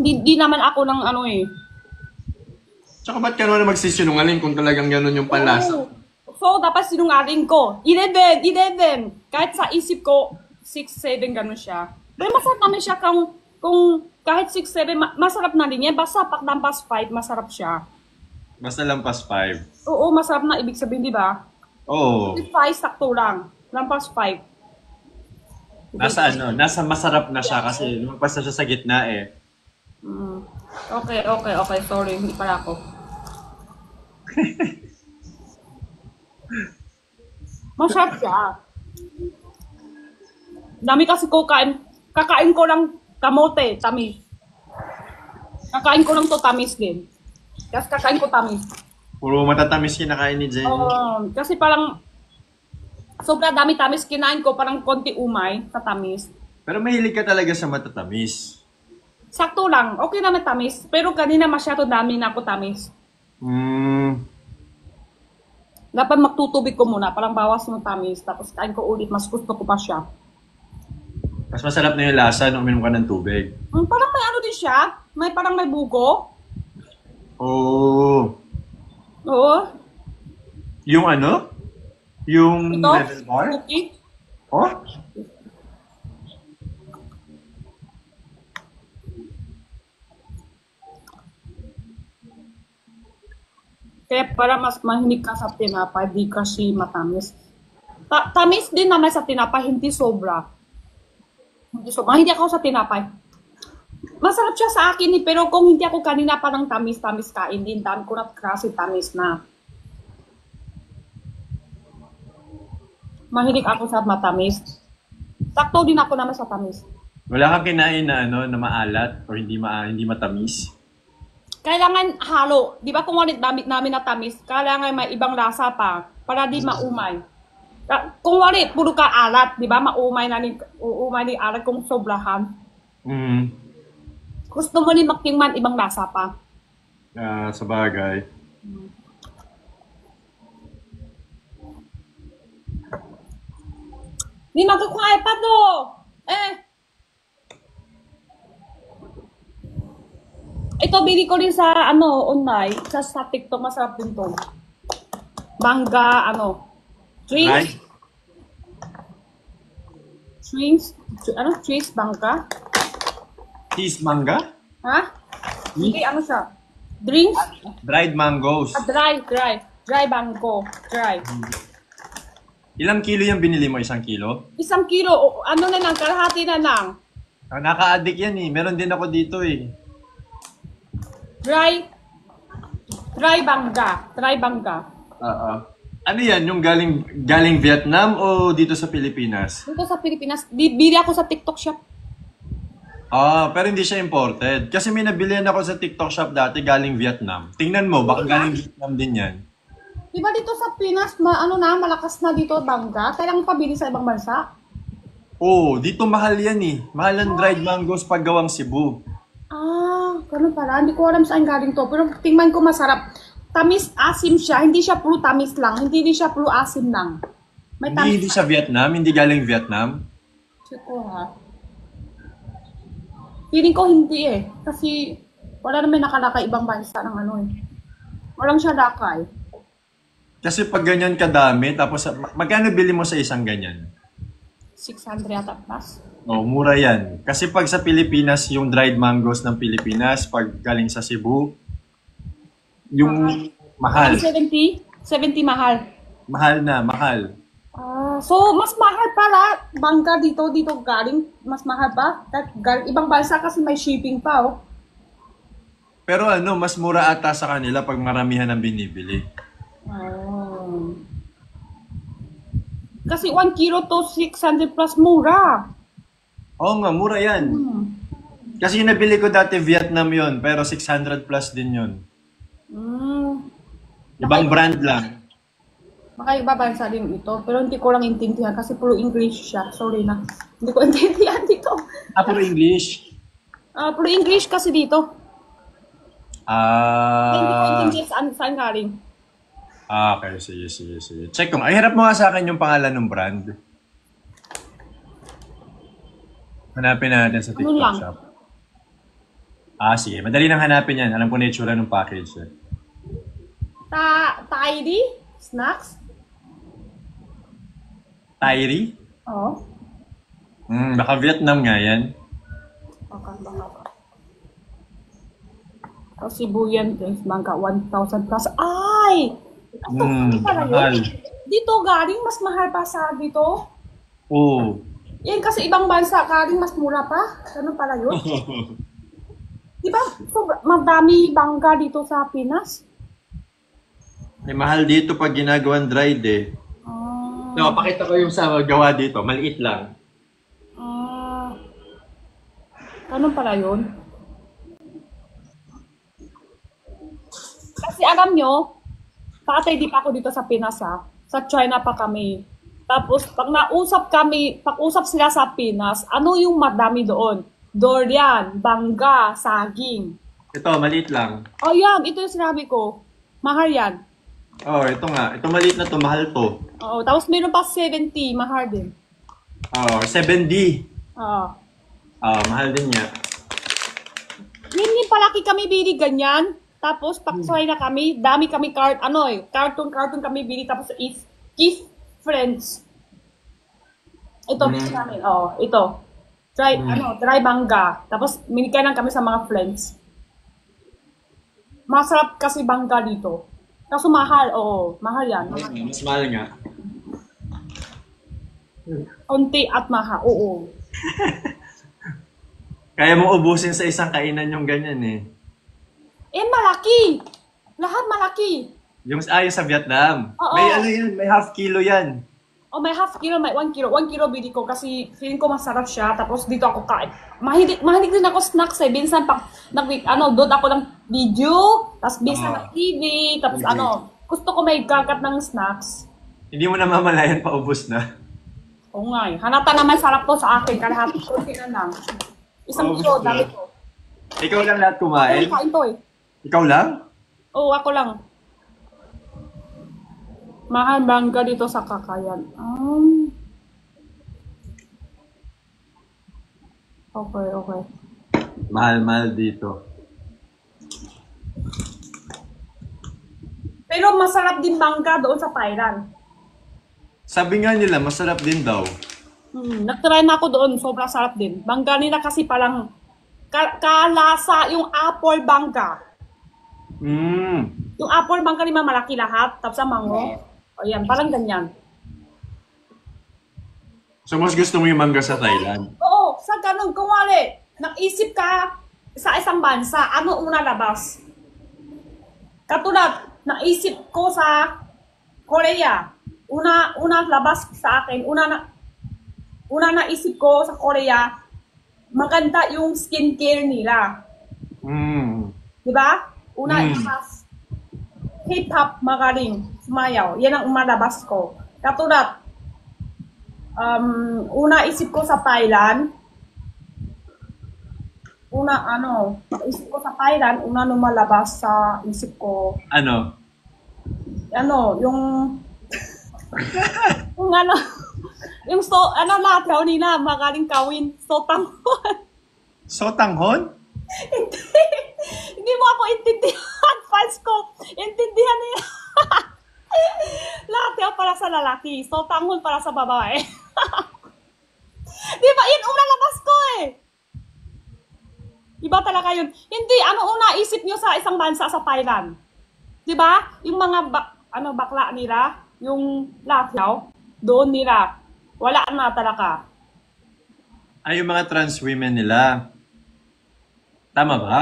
Di naman ako ng ano eh. Tsaka ba't ka naman magsisinungaling kung talagang ganun yung panlasa? Oo. So, dapat sinungaling ko. 11. Kahit sa isip ko, 6, 7, ganun siya. Pero masarap naman siya kung kahit 6, 7, masarap na din yan. Basta paglampas 5, masarap siya. Basta lampas 5. Oo, masarap na ibig sabihin, di ba? Oo. 5, sakto lang. Lampas 5. Nasa masarap na siya kasi lumagpas na siya sa gitna eh. Okay. Sorry, hindi pala ako. Masarap siya. Dami kasi ko kakain ko lang kamote, tamis. Kakain ko lang to tamis din. Kasi kakain ko tamis. Puro matatamis kinakain ni Jenny. Kasi parang sobra dami tamis kinain ko, parang konti umay sa tamis. Pero mahilig ka talaga sa matatamis. Sakto lang, okay naman tamis. Pero kanina masyado dami na ako tamis. Dapat magtutubig ko muna, parang bawas yung tamis, tapos kain ko ulit, mas gusto ko pa siya. Mas masarap na yung lasa nung uminom ka ng tubig. Parang may ano din siya, parang may buko. Oh. Oo. Yung ano? Yung Ito, level bar? cookie. Oh? Kaya para mas mahinig ka sa tinapay, di kasi matamis. Tamis din naman sa tinapay, hindi sobra. Hindi sobra. Hindi ako sa tinapay. Masarap siya sa akin pero kung hindi ako kanina parang tamis-tamis kain din, dami ko na kasi tamis na. Mahilig ako sa matamis. Sakto din ako naman sa tamis. Wala kang kinain na ano na maalat o hindi matamis? Kailangan halo. Di ba kung walit damit namin na tamis, kailangan may ibang lasa pa para di maumay. Kung walit, puro ka alat, di ba? Maumay ni alat kung sobrahan. Gusto mo ni maktingman ibang lasa pa. Sa bagay. Di magkukuha pa to! Ito, bili ko rin sa, online. Sa TikTok, masarap din to. Bangga, Right? Cheese, bangga? Cheese manga? Ha? Hindi, siya? Drinks? Dried mangoes. Dry. Dry bangko. Dry. Ilang kilo yung binili mo? 1 kilo? 1 kilo, na lang, kalahati na lang. Naka-addict yan eh. Meron din ako dito eh. Dry bangga. Ano yan? Yung galing Vietnam o dito sa Pilipinas? Dito sa Pilipinas, bibili ako sa TikTok shop. Pero hindi siya imported. Kasi may nabilihan ako sa TikTok shop dati galing Vietnam. Tingnan mo, baka galing Vietnam din yan. Diba dito sa Pinas, malakas na dito bangga? Kailangan pabili sa ibang bansa? Dito mahal yan eh. Mahal ang dried mangoes pag gawang Cebu. Ganun pala. Hindi ko alam saan galing to. Pero tingnan ko masarap. Tamis, asim siya. Hindi siya puro tamis lang. Hindi din siya puro asim lang. May tamis. Hindi sa Vietnam? Hindi galing Vietnam? Check ko ha. Feeling ko hindi eh. Kasi wala naman nakalakay ibang bansa ng Walang siya lakay. Kasi pag ganyan kadami, tapos magkano bili mo sa isang ganyan? 600 yata plus. Mura yan. Kasi pag sa Pilipinas, yung dried mangoes ng Pilipinas, pag galing sa Cebu, yung mahal. 70 mahal. Mahal. So, mas mahal pala. Bangka dito galing. Mas mahal pa. Ibang bansa kasi may shipping pa, Pero mas mura ata sa kanila pag maramihan ang binibili. Kasi 1 kilo to 600 plus mura. Oo nga, mura yan. Kasi yung nabili ko dati Vietnam yon, pero 600 plus din yon. Ibang brand lang. Baka iba bansa din ito, pero hindi ko lang intindihan kasi puro English siya. Sorry na. Hindi ko intindihan dito. Puro English? Puro English kasi dito. Hindi ko intindihan saan galing. Okay, sige. Check ko. Ay, harap mo nga sa akin yung pangalan ng brand. Hanapin natin sa TikTok shop. Sige. Madali nang hanapin yan. Alam ko na itsura ng package. Tidy? Snacks? Tyri? Oo. Baka Vietnam nga yan. Okay, baka ba? Cebu yan, mangga 1,000 plus. Ay! Mahal. Dito galing, mas mahal pa sa dito. Yan kasi ibang bansa galing, mas mura pa. Ganun pala yun. Diba, madami bangga dito sa Pinas? Mahal dito pag ginagawan dried eh. Pakita ko yung sa gawa dito. Maliit lang. Ganun pala yun. Kasi alam nyo, pakatay di pa ako dito sa Pinas sa China pa kami. Tapos pag pag-usap sila sa Pinas, ano yung madami doon? Durian, bangga, saging. Ito, maliit lang. Yan, ito yung sinabi ko. Mahal yan. Oh, ito nga. Ito maliit na to, mahal to. Oo, tapos meron pa 70, mahal din. Oh, 7D. Oo. Mahal din niya. Hindi palaki kami bili ganyan. Tapos paksay na kami, dami kami cartoon kami bili tapos is gift friends. Ito bili namin. Oh, ito. Dry bangga. Tapos minikay lang kami sa mga friends. Masarap kasi bangga dito. Kaso mahal, oo. Mahal yan. Mahal. Mas mahal nga. Unti at mahal, oo. Kaya mo ubusin sa isang kainan yung ganyan eh. Malaki! Lahat malaki. Yung sa Vietnam. Oo. May ano yan, may half kilo yan. May half kilo, may 1 kilo. 1 kilo bili ko kasi feeling ko masarap siya. Tapos dito ako kain. Mahilig din ako snacks eh. Minsan doon ako ng video. Tapos minsan ng TV. Tapos gusto ko may gagat ng snacks. Hindi mo na mamalayan paubos na. Oo nga eh. Hanata naman sarap to sa akin. Kalahati ko na lang. Isang kilo, dami ko. Ikaw lang lahat kumain? Kain to eh. Ikaw lang? Oo, ako lang. Mahal bangga dito sa Kakayan. Okay. Mahal dito. Pero masarap din bangga doon sa Thailand. Sabi nga nila, masarap din daw. Nagtry na ako doon, sobrang sarap din. Bangga nila kasi parang kalasa yung apple bangga. Yung apple bangga nila malaki lahat, tapos ang mango. Ayan, parang ganyan. So mas gusto mo yung mangga sa Thailand? Oo, sa ganun, kumwari, nag-isip ka sa isang bansa, ano una labas? Katulad, naisip ko sa Korea. Una labas sa akin, una naisip ko sa Korea, maganda yung skincare nila. Diba? Una labas. K-pop magaling, sumayaw. Yan ang umalabas ko. Katulad, una isip ko sa Thailand, isip ko sa Thailand, una lumalabas sa isip ko. Ano, yung lataw nila, magaling kawin, sotanghon. Sotanghon? Hindi mo ako intindihan, fans ko. Intindihan nila. Lataw para sa lalaki, sotanghon para sa babae. Di ba? Yun ulalabas ko eh. Iba talaga yun. Hindi, una isip nyo sa isang bansa sa Thailand? Di ba? Yung mga bakla nila, yung lataw, doon nila. Wala na talaga. Ay, yung mga trans women nila. Tama ba?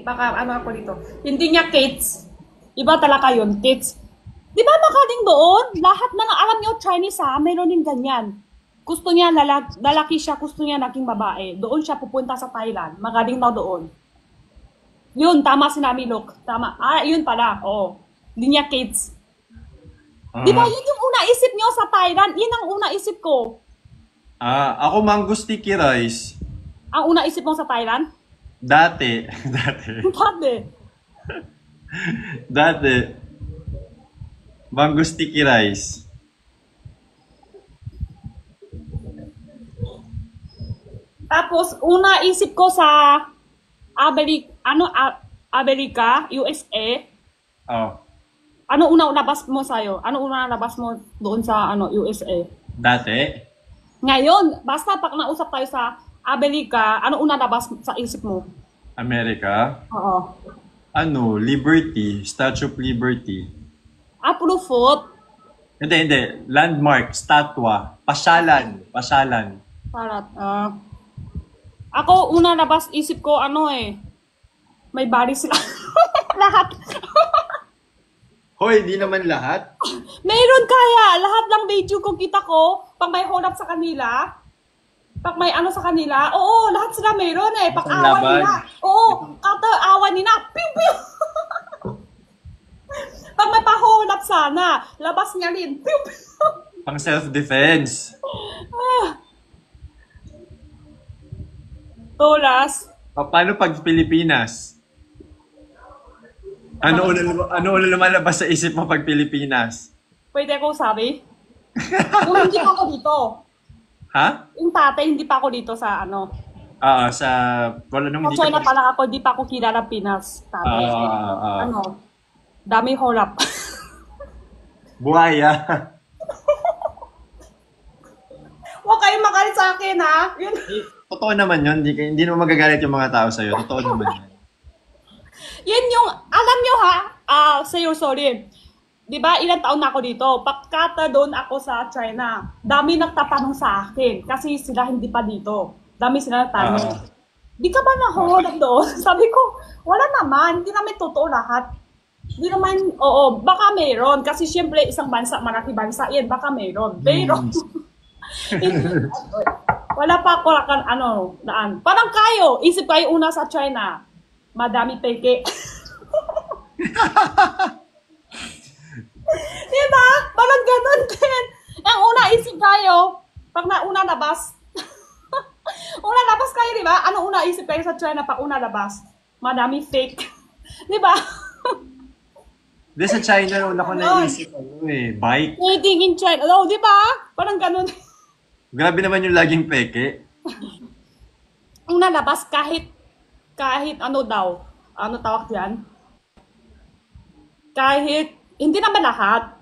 Baka ako dito. Hindi niya kids. Iba talaga yun, kids. Di ba makaling doon? Lahat na nga, alam niyo, Chinese meron din ganyan. Gusto niya, lalaki siya, gusto niya naging babae. Doon siya pupunta sa Thailand. Magaling daw doon. Yun, tama si Nami Look. Tama. Yun pala. Oo. Hindi niya kids. Di ba yun yung una isip niyo sa Thailand? Yun ang una isip ko. Ako mango sticky rice. Ang una isip mo sa Thailand? Dati. Dati. Mango sticky rice. Tapos, una isip ko sa Amerika, USA. Oh. Ano una labas mo sa'yo? Ano una labas mo doon sa USA? Dati? Ngayon, basta pag nausap tayo sa Amerika, ano una labas sa isip mo? Amerika? Oo. Liberty. Statue of Liberty. Pulufot. Hindi. Landmark. Statwa. Pasyalan. Parat. Ako, una labas isip ko, may body sila. Lahat. Hoy, di naman lahat. Mayroon kaya. Lahat ng video ko kita ko, pag may hold up sa kanila, pag may sa kanila, oo, lahat sila mayroon eh. Pag awan nila. Oo, awan nila. Piu, piu. Pag may pa-hold up sana, labas niya rin. Piu, piu. Pang self-defense. Tulas. Paano pag Pilipinas? Ano ulo lumalabas sa isip mo pag Pilipinas? Pwede ako sabi? Kung hindi pa ako dito. Ha? Yung tatay, hindi pa ako dito sa ano. Wala naman Sa China pa lang ako, hindi pa ako kilala Pinas. Tatay. Ano? Dami horap. Buhaya. Huwag kayong magalit sa akin, ha? Yun. Totoo naman yun. Hindi naman magagalit yung mga tao sa'yo. Totoo naman yun. Yan yung, alam nyo ha, sorry. Di ba, ilang taon na ako dito. Pagkata doon ako sa China, dami nagtatanong sa akin kasi sila hindi pa dito. Dami sila nagtanong. Di ka ba nahulog doon? Sabi ko, wala naman. Hindi naman totoo lahat. Hindi naman, oo, baka mayroon. Kasi syempre, isang bansa, malaki bansa, yan, baka mayroon. Pero, wala pa ako daan. Parang kayo, isip kayo una sa China, madami peke. Diba? Parang ganun din. Ang una isip kayo, pag nauna labas, una labas kayo, diba? Ano una isip kayo sa China pag una labas? Madami fake. Diba? Di sa China, una ko naisip bike. Waiting in China. Oh, diba? Parang ganun. Grabe naman yung laging peke. Una labas kahit ano daw, ano tawag yan? Kahit, hindi naman lahat.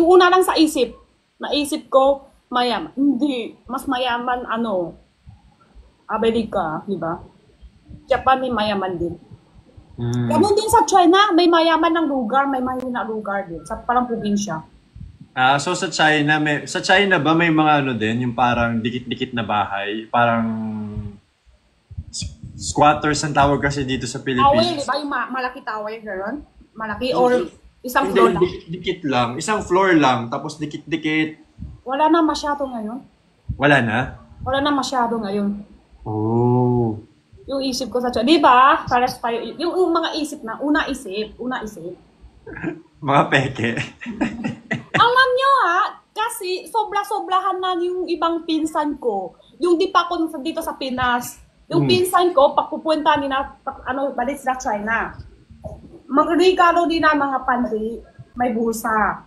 Una lang sa isip. Naisip ko, mayaman. Hindi, mas mayaman, Amerika, di ba? Japan may mayaman din. Ganun din sa China, may mayaman ng lugar, may mahina lugar din. Sa parang probinsya. So sa China ba may mga din, yung parang dikit-dikit na bahay, parang squatters ang tawag kasi dito sa Pilipinas. Tower, di ba? Yung malaki tower, gano'n? Malaki or isang floor lang? Dikit lang. Isang floor lang, tapos dikit-dikit. Wala na masyado ngayon. Wala na? Wala na masyado ngayon. Oh. Yung isip ko sa China, di ba? Pares pa yung mga isip na, una isip. Mga peke. Alam nyo kasi sobra-sobrahan na yung ibang pinsan ko. Yung di pa ako dito sa Pinas. Yung pinsan ko, pagpupunta nila, balik sila China. Magregalo din na mga panri, may busa.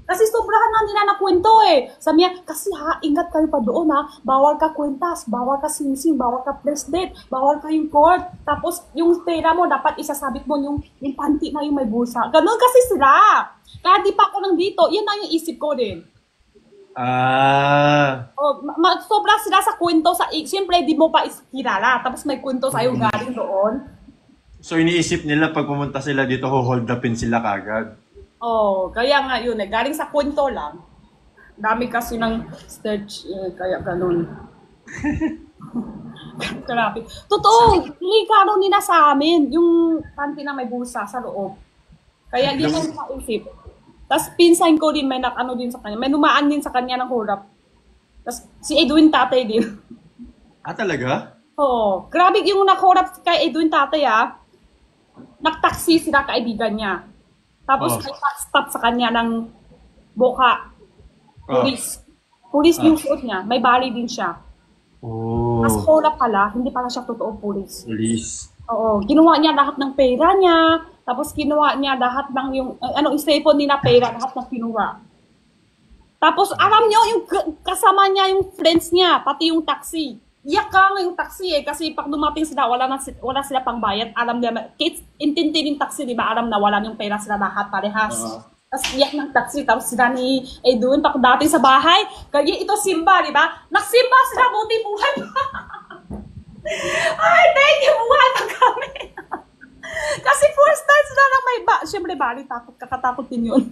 Kasi sobrahan na nila na kwento Sabi niya, kasi ingat kayo pa doon bawal ka kwentas, bawal ka singsing, bawal ka president, bawal ka yung court. Tapos yung pera mo, dapat isasabit mo yung panty na yung may busa. Ganon kasi sila. Kaya di pa ako nandito, yan na yung isip ko din. Sobra sila sa kwento. Siyempre, di mo pa kilala. Tapos may kwento sa'yo galing doon. So iniisip nila pag pumunta sila dito, hold upin sila kagad. Kaya nga yun galing sa kwento lang. Dami kasi ng stage, kaya ganun. Grabe. Totoo, ligaro nila sa amin, yung panty na may busa sa loob. Kaya di ko maisip. Tapos pinsan ko din, may din sa kanya, may numaan din sa kanya ng hurap. Tapos si Edwin tatay din. Talaga? Oo. Grabe yung nakhurap kay Edwin tatay Nagtaksi sila kaibigan niya. Tapos may stop sa kanya ng boka. Pulis yung suot niya. May bali din siya. Mas hola pala, hindi pala siya totoo pulis. Oo. Ginawa niya lahat ng pera niya. Tapos ginawa niya lahat ng yung, istipon nila pera, lahat ng kinuha. Tapos alam niyo, yung kasama niya yung friends niya, pati yung taxi. Iyak ka nga yung taxi kasi pag dumating sila, wala sila pang bayad. Alam nila, intindi yung taxi, di ba? Alam na wala yung pera sila lahat, parehas. Tapos iyak ng taxi, tapos sila ni Edwin, pag dating sa bahay, kaya ito Simba, di ba? Nagsimba sila, buti buhay pa. Ay, thank you, buhay pa kami. Kasi first time sila lang may siyempre bali, kakatakot din yun.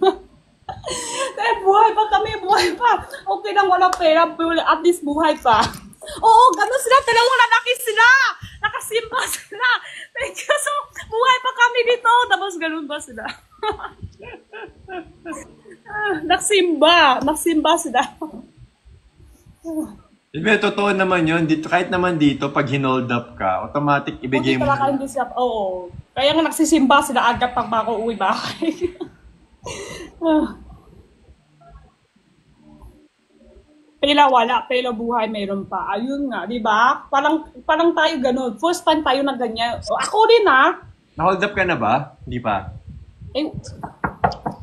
Kaya buhay pa kami, buhay pa. Okay lang, walang pera, at least buhay pa. Oo, gano'n sila. Dalawang lalaki sila. Nakasimba sila. Thank you. So, buhay pa kami dito. Tapos gano'n ba sila? Nagsimba sila. Diba, totoo naman yun. Dito, kahit naman dito, pag hinold up ka, automatic ibigay mo. Oo. Kaya nga nagsisimba sila agad pag ako uwi bahay. Pela wala, pela buhay meron pa. Ayun nga, di ba? Parang tayo ganun. First time tayo na ganyan. So, ako rin Na-hold up ka na ba? Hindi pa. Eh,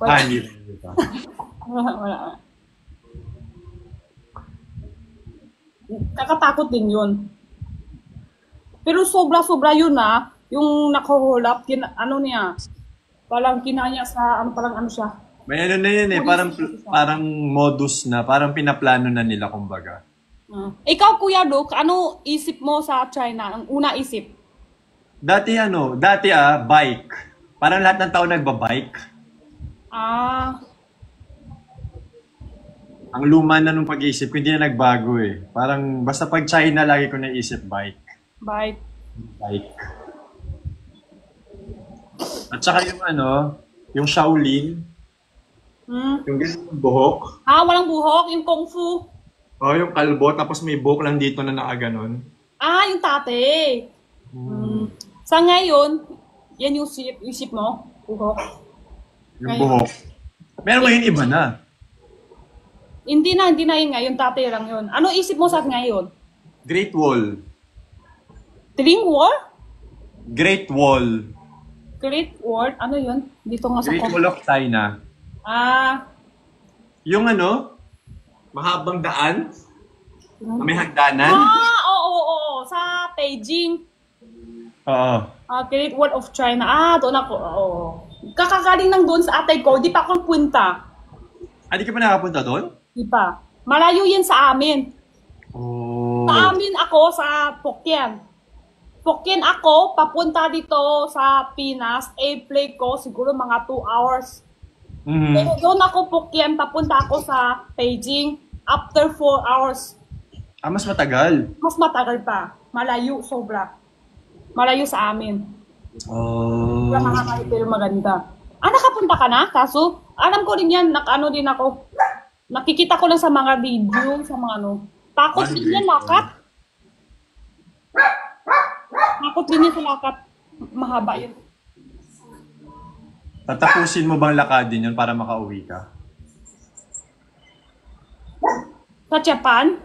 wala. Hindi pa. Wala. Kakatakot din yun. Pero sobra-sobra yun yung naka-hold up, ano niya, parang kinanya sa, ano siya. May ano na yun eh, parang modus na, parang pinaplano na nila kumbaga. Ikaw, Kuya Luke, ano isip mo sa China? Ang una isip? Dati bike. Parang lahat ng tao nagbabike. Ang luma na nung pag-iisip ko, hindi na nagbago eh. Parang basta pag China, lagi ko naisip bike. Bike. At saka yung Shaolin, yung ganun buhok. Walang buhok, yung Kung Fu. Yung kalbo, tapos may buhok lang dito na nakaganon. Yung tate. Sa ngayon, yan yung isip mo? Buhok. Yung buhok. Meron ngayon iba na. Hindi na yun ngayon, tate lang yun. Ano isip mo sa ngayon? Great Wall. Tling Wall? Great Wall. Great Wall? Ano yun? Dito nga sa Great Wall of China. Yung mahabang daan? Na may hagdanan? Oo. Sa Beijing. Oo. Great Wall of China. Doon ako. Oo. Kakagaling nang doon sa atay ko. Di pa ako punta. Di ka pa nakapunta doon? Di pa. Malayo yan sa amin. Oh. Sa amin ako sa Pokyan. Pokyan ako, papunta dito sa Pinas. Airplane ko siguro mga 2 hours. Mm-hmm. Pero doon ako Pokyan, papunta ako sa Beijing after 4 hours. Mas matagal. Mas matagal pa. Malayo, sobra. Malayo sa amin. Oh. Wala makakalit pero maganda. Nakapunta ka na? Kaso, alam ko rin yan, din ako. Nakikita ko lang sa mga video, sa mga Takot din yan, lakat. Takot din yan sa lakat. Mahaba yun. Tatapusin mo bang lakadin yun para makauwi ka? Sa Japan?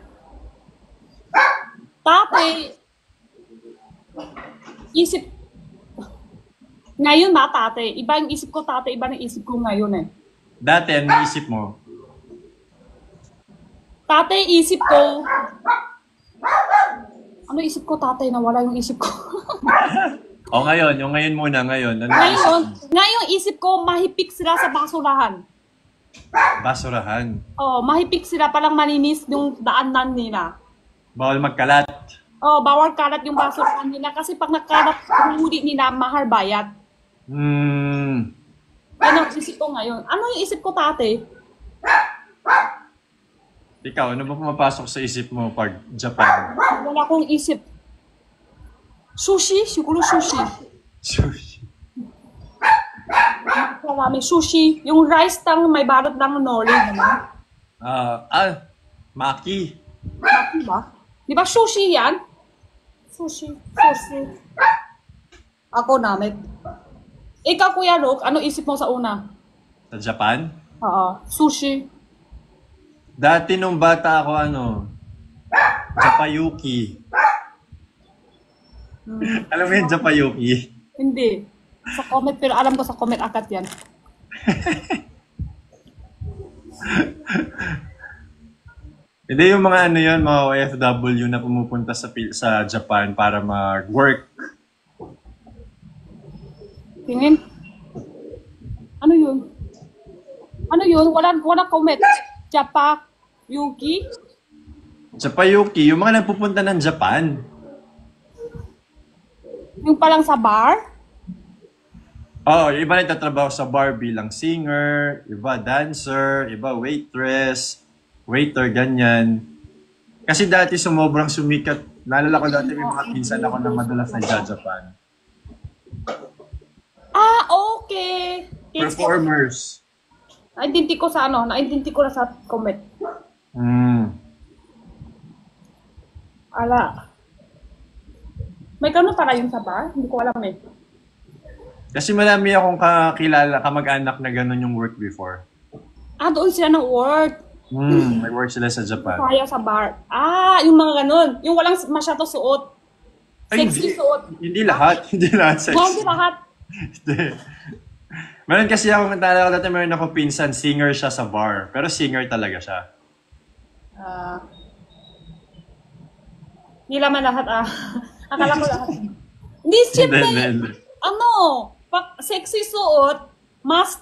Isip. Ngayon tate. Iba yung isip ko iba yung isip ko ngayon eh. Dati, ano isip mo? Isip ko. Ano isip ko nawala yung isip ko. Ngayon. Yung ngayon muna, ngayon. Ngayon isip ko, mahipik sila sa basurahan. Basurahan. Mahipik sila, palang malinis yung daanan nila. Bawal magkalat. Bawal kalat yung basurahan nila kasi pag nagkalat, huli nila, mahal bayad. Yan ang isip ko ngayon. Ano yung isip ko, tate? Ikaw, ano ba pumapasok sa isip mo pag Japan? Wala akong isip. Sushi? Siguro sushi. Sushi. Marami sushi. Yung rice tang may balot ng nori. Maki. Maki ba? Di ba sushi yan? Sushi. Ako namit. Ikaw, Kuya Luke, ano isip mo sa una? Sa Japan? Sushi. Dati nung bata ako, Japayuki. Alam mo yung Japayuki? Hindi. Sa comment, pero alam ko sa comment agad yan. Hindi yung mga mga OFW na pumupunta sa Japan para mag-work. Tingin. Ano yun? Walang comment. Japayuki? Japayuki, yung mga nagpupunta ng Japan. Yung palang sa bar? Iba nagtatrabaho sa bar bilang singer, iba dancer, iba waitress, waiter, ganyan. Kasi dati sumobrang sumikat. Naalala ko dati may mga pinsan ako na madalas nagja-Japan. Okay. Performers. Naintindi ko na sa comment. Ala. May ganun pala yung sa bar? Hindi ko alam eh. Kasi marami akong kakilala, kamag-anak na gano'n yung work before. Doon sila ng work. May work sila sa Japan. Kaya sa bar. Yung mga ganun. Yung walang masyado suot. Sexy suot. Hindi lahat. Hindi lahat sexy. Hindi lahat. Hindi. Meron kasi ako, naalala ko dati meron ako pinsan, singer siya sa bar. Pero singer talaga siya. Hindi naman lahat Akala ko lahat. Hindi, siyempre, Hindi. ano, pag sexy suot, mas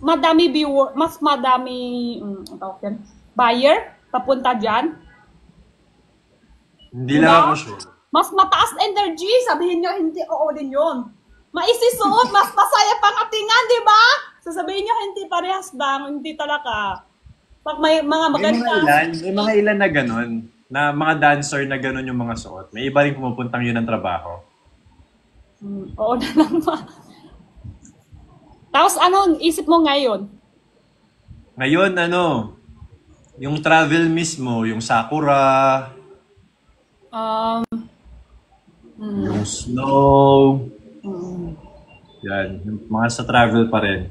madami viewer, mas madami, ang tawag yan, buyer, papunta dyan. Hindi lang ako sure. Mas mataas energy, sabihin nyo, hindi, oo din yun. Maisisuot, mas masaya pang atingan, di ba? Sasabihin nyo, hindi parehas lang, hindi talaga. Pag may mga maganda. May mga ilan na ganun, na mga dancer na ganun yung mga suot. May iba rin pumupuntang yun ng trabaho. Oo na naman. Tapos ano, isip mo ngayon? Ngayon, yung travel mismo, yung Sakura, yung snow, yan, yung mga sa travel pa rin.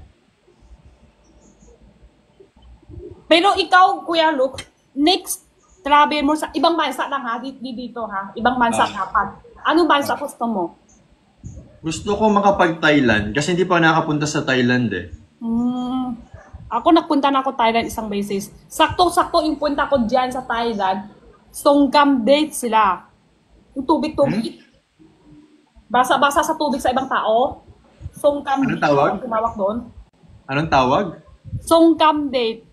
Pero ikaw, Kuya Luke, next travel mo sa ibang bansa lang ha, dito ha, ibang bansa dapat. Anong bansa gusto mo? Gusto ko makapag-Thailand kasi hindi pa nakapunta sa Thailand eh. Ako nagpunta na ako Thailand isang beses. Sakto-sakto yung punta ko dyan sa Thailand. Songkam date sila. Yung tubig-tubig. Basa-basa sa tubig sa ibang tao. Songkam Anong tawag? Tumawag doon. Anong tawag? Songkam date.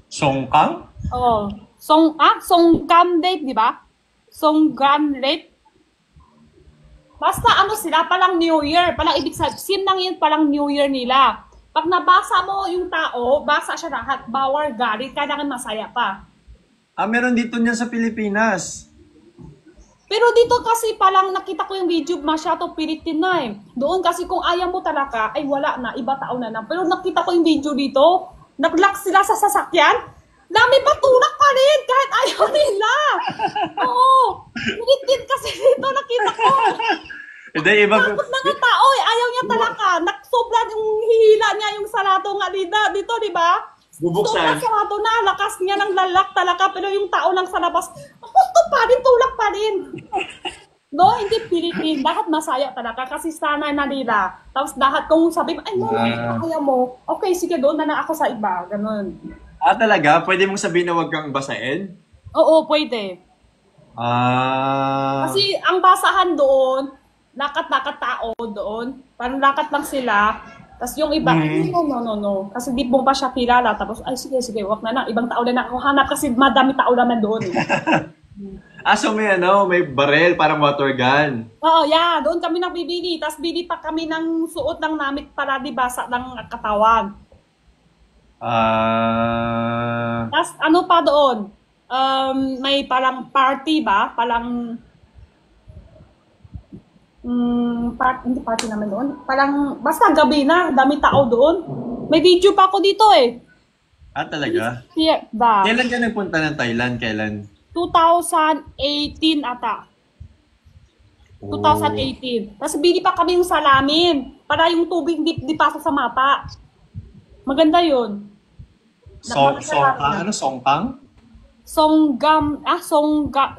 Songkang? Oo. Songkam date, di ba? Songkam date. Basta ano sila, palang New Year. Palang ibig sabihin, sim lang yun, palang New Year nila. Pag nabasa mo yung tao, basa siya lahat, bawal galit, kailangan masaya pa. Meron dito niyan sa Pilipinas. Pero dito kasi palang nakita ko yung video, masyado piritin na eh. Doon kasi kung ayaw mo talaga, ay wala na, iba tao na lang. Pero nakita ko yung video dito, nag-lock sila sa sasakyan, dami pa tulak pa rin, kahit ayaw nila. Oo, piritin kasi dito, nakita ko. Hindi, iba. Takot na nga tao eh, ayaw niya talaga. Sobra yung hihila niya yung sarado nga dito, di ba? Bubuksan. Sobrang sarado na, lakas niya ng lalak talaga, pero yung tao lang sa labas, gusto pa rin, tulak pa rin. No, hindi Philippine, lahat masaya talaga kasi sana na nila. Tapos lahat kung sabi mo, ay no, kaya mo, okay, sige, doon na lang ako sa iba, ganun. Talaga? Pwede mong sabihin na huwag kang basain? Oo, pwede. Ah. Kasi ang basahan doon, lakat-lakat tao doon. Parang lakat lang sila. Tapos yung iba, no. Kasi di mo pa siya kilala. Tapos, ay sige, wag na lang. Ibang tao na ako hanap kasi madami tao naman doon. So may barel, parang water gun. Oo, yeah. Doon kami nagbibili. Tapos bili pa kami ng suot ng namit para di basa ng katawan. Tapos ano pa doon? May parang party ba? Parang hindi party naman doon. Parang basta gabi na, dami tao doon. May video pa ako dito eh. Talaga? Yeah, ba? Kailan ka nagpunta ng Thailand? Kailan? 2018 ata. 2018. Tapos bili pa kami yung salamin para yung tubig di pasok sa mapa. Maganda yun. Songkang?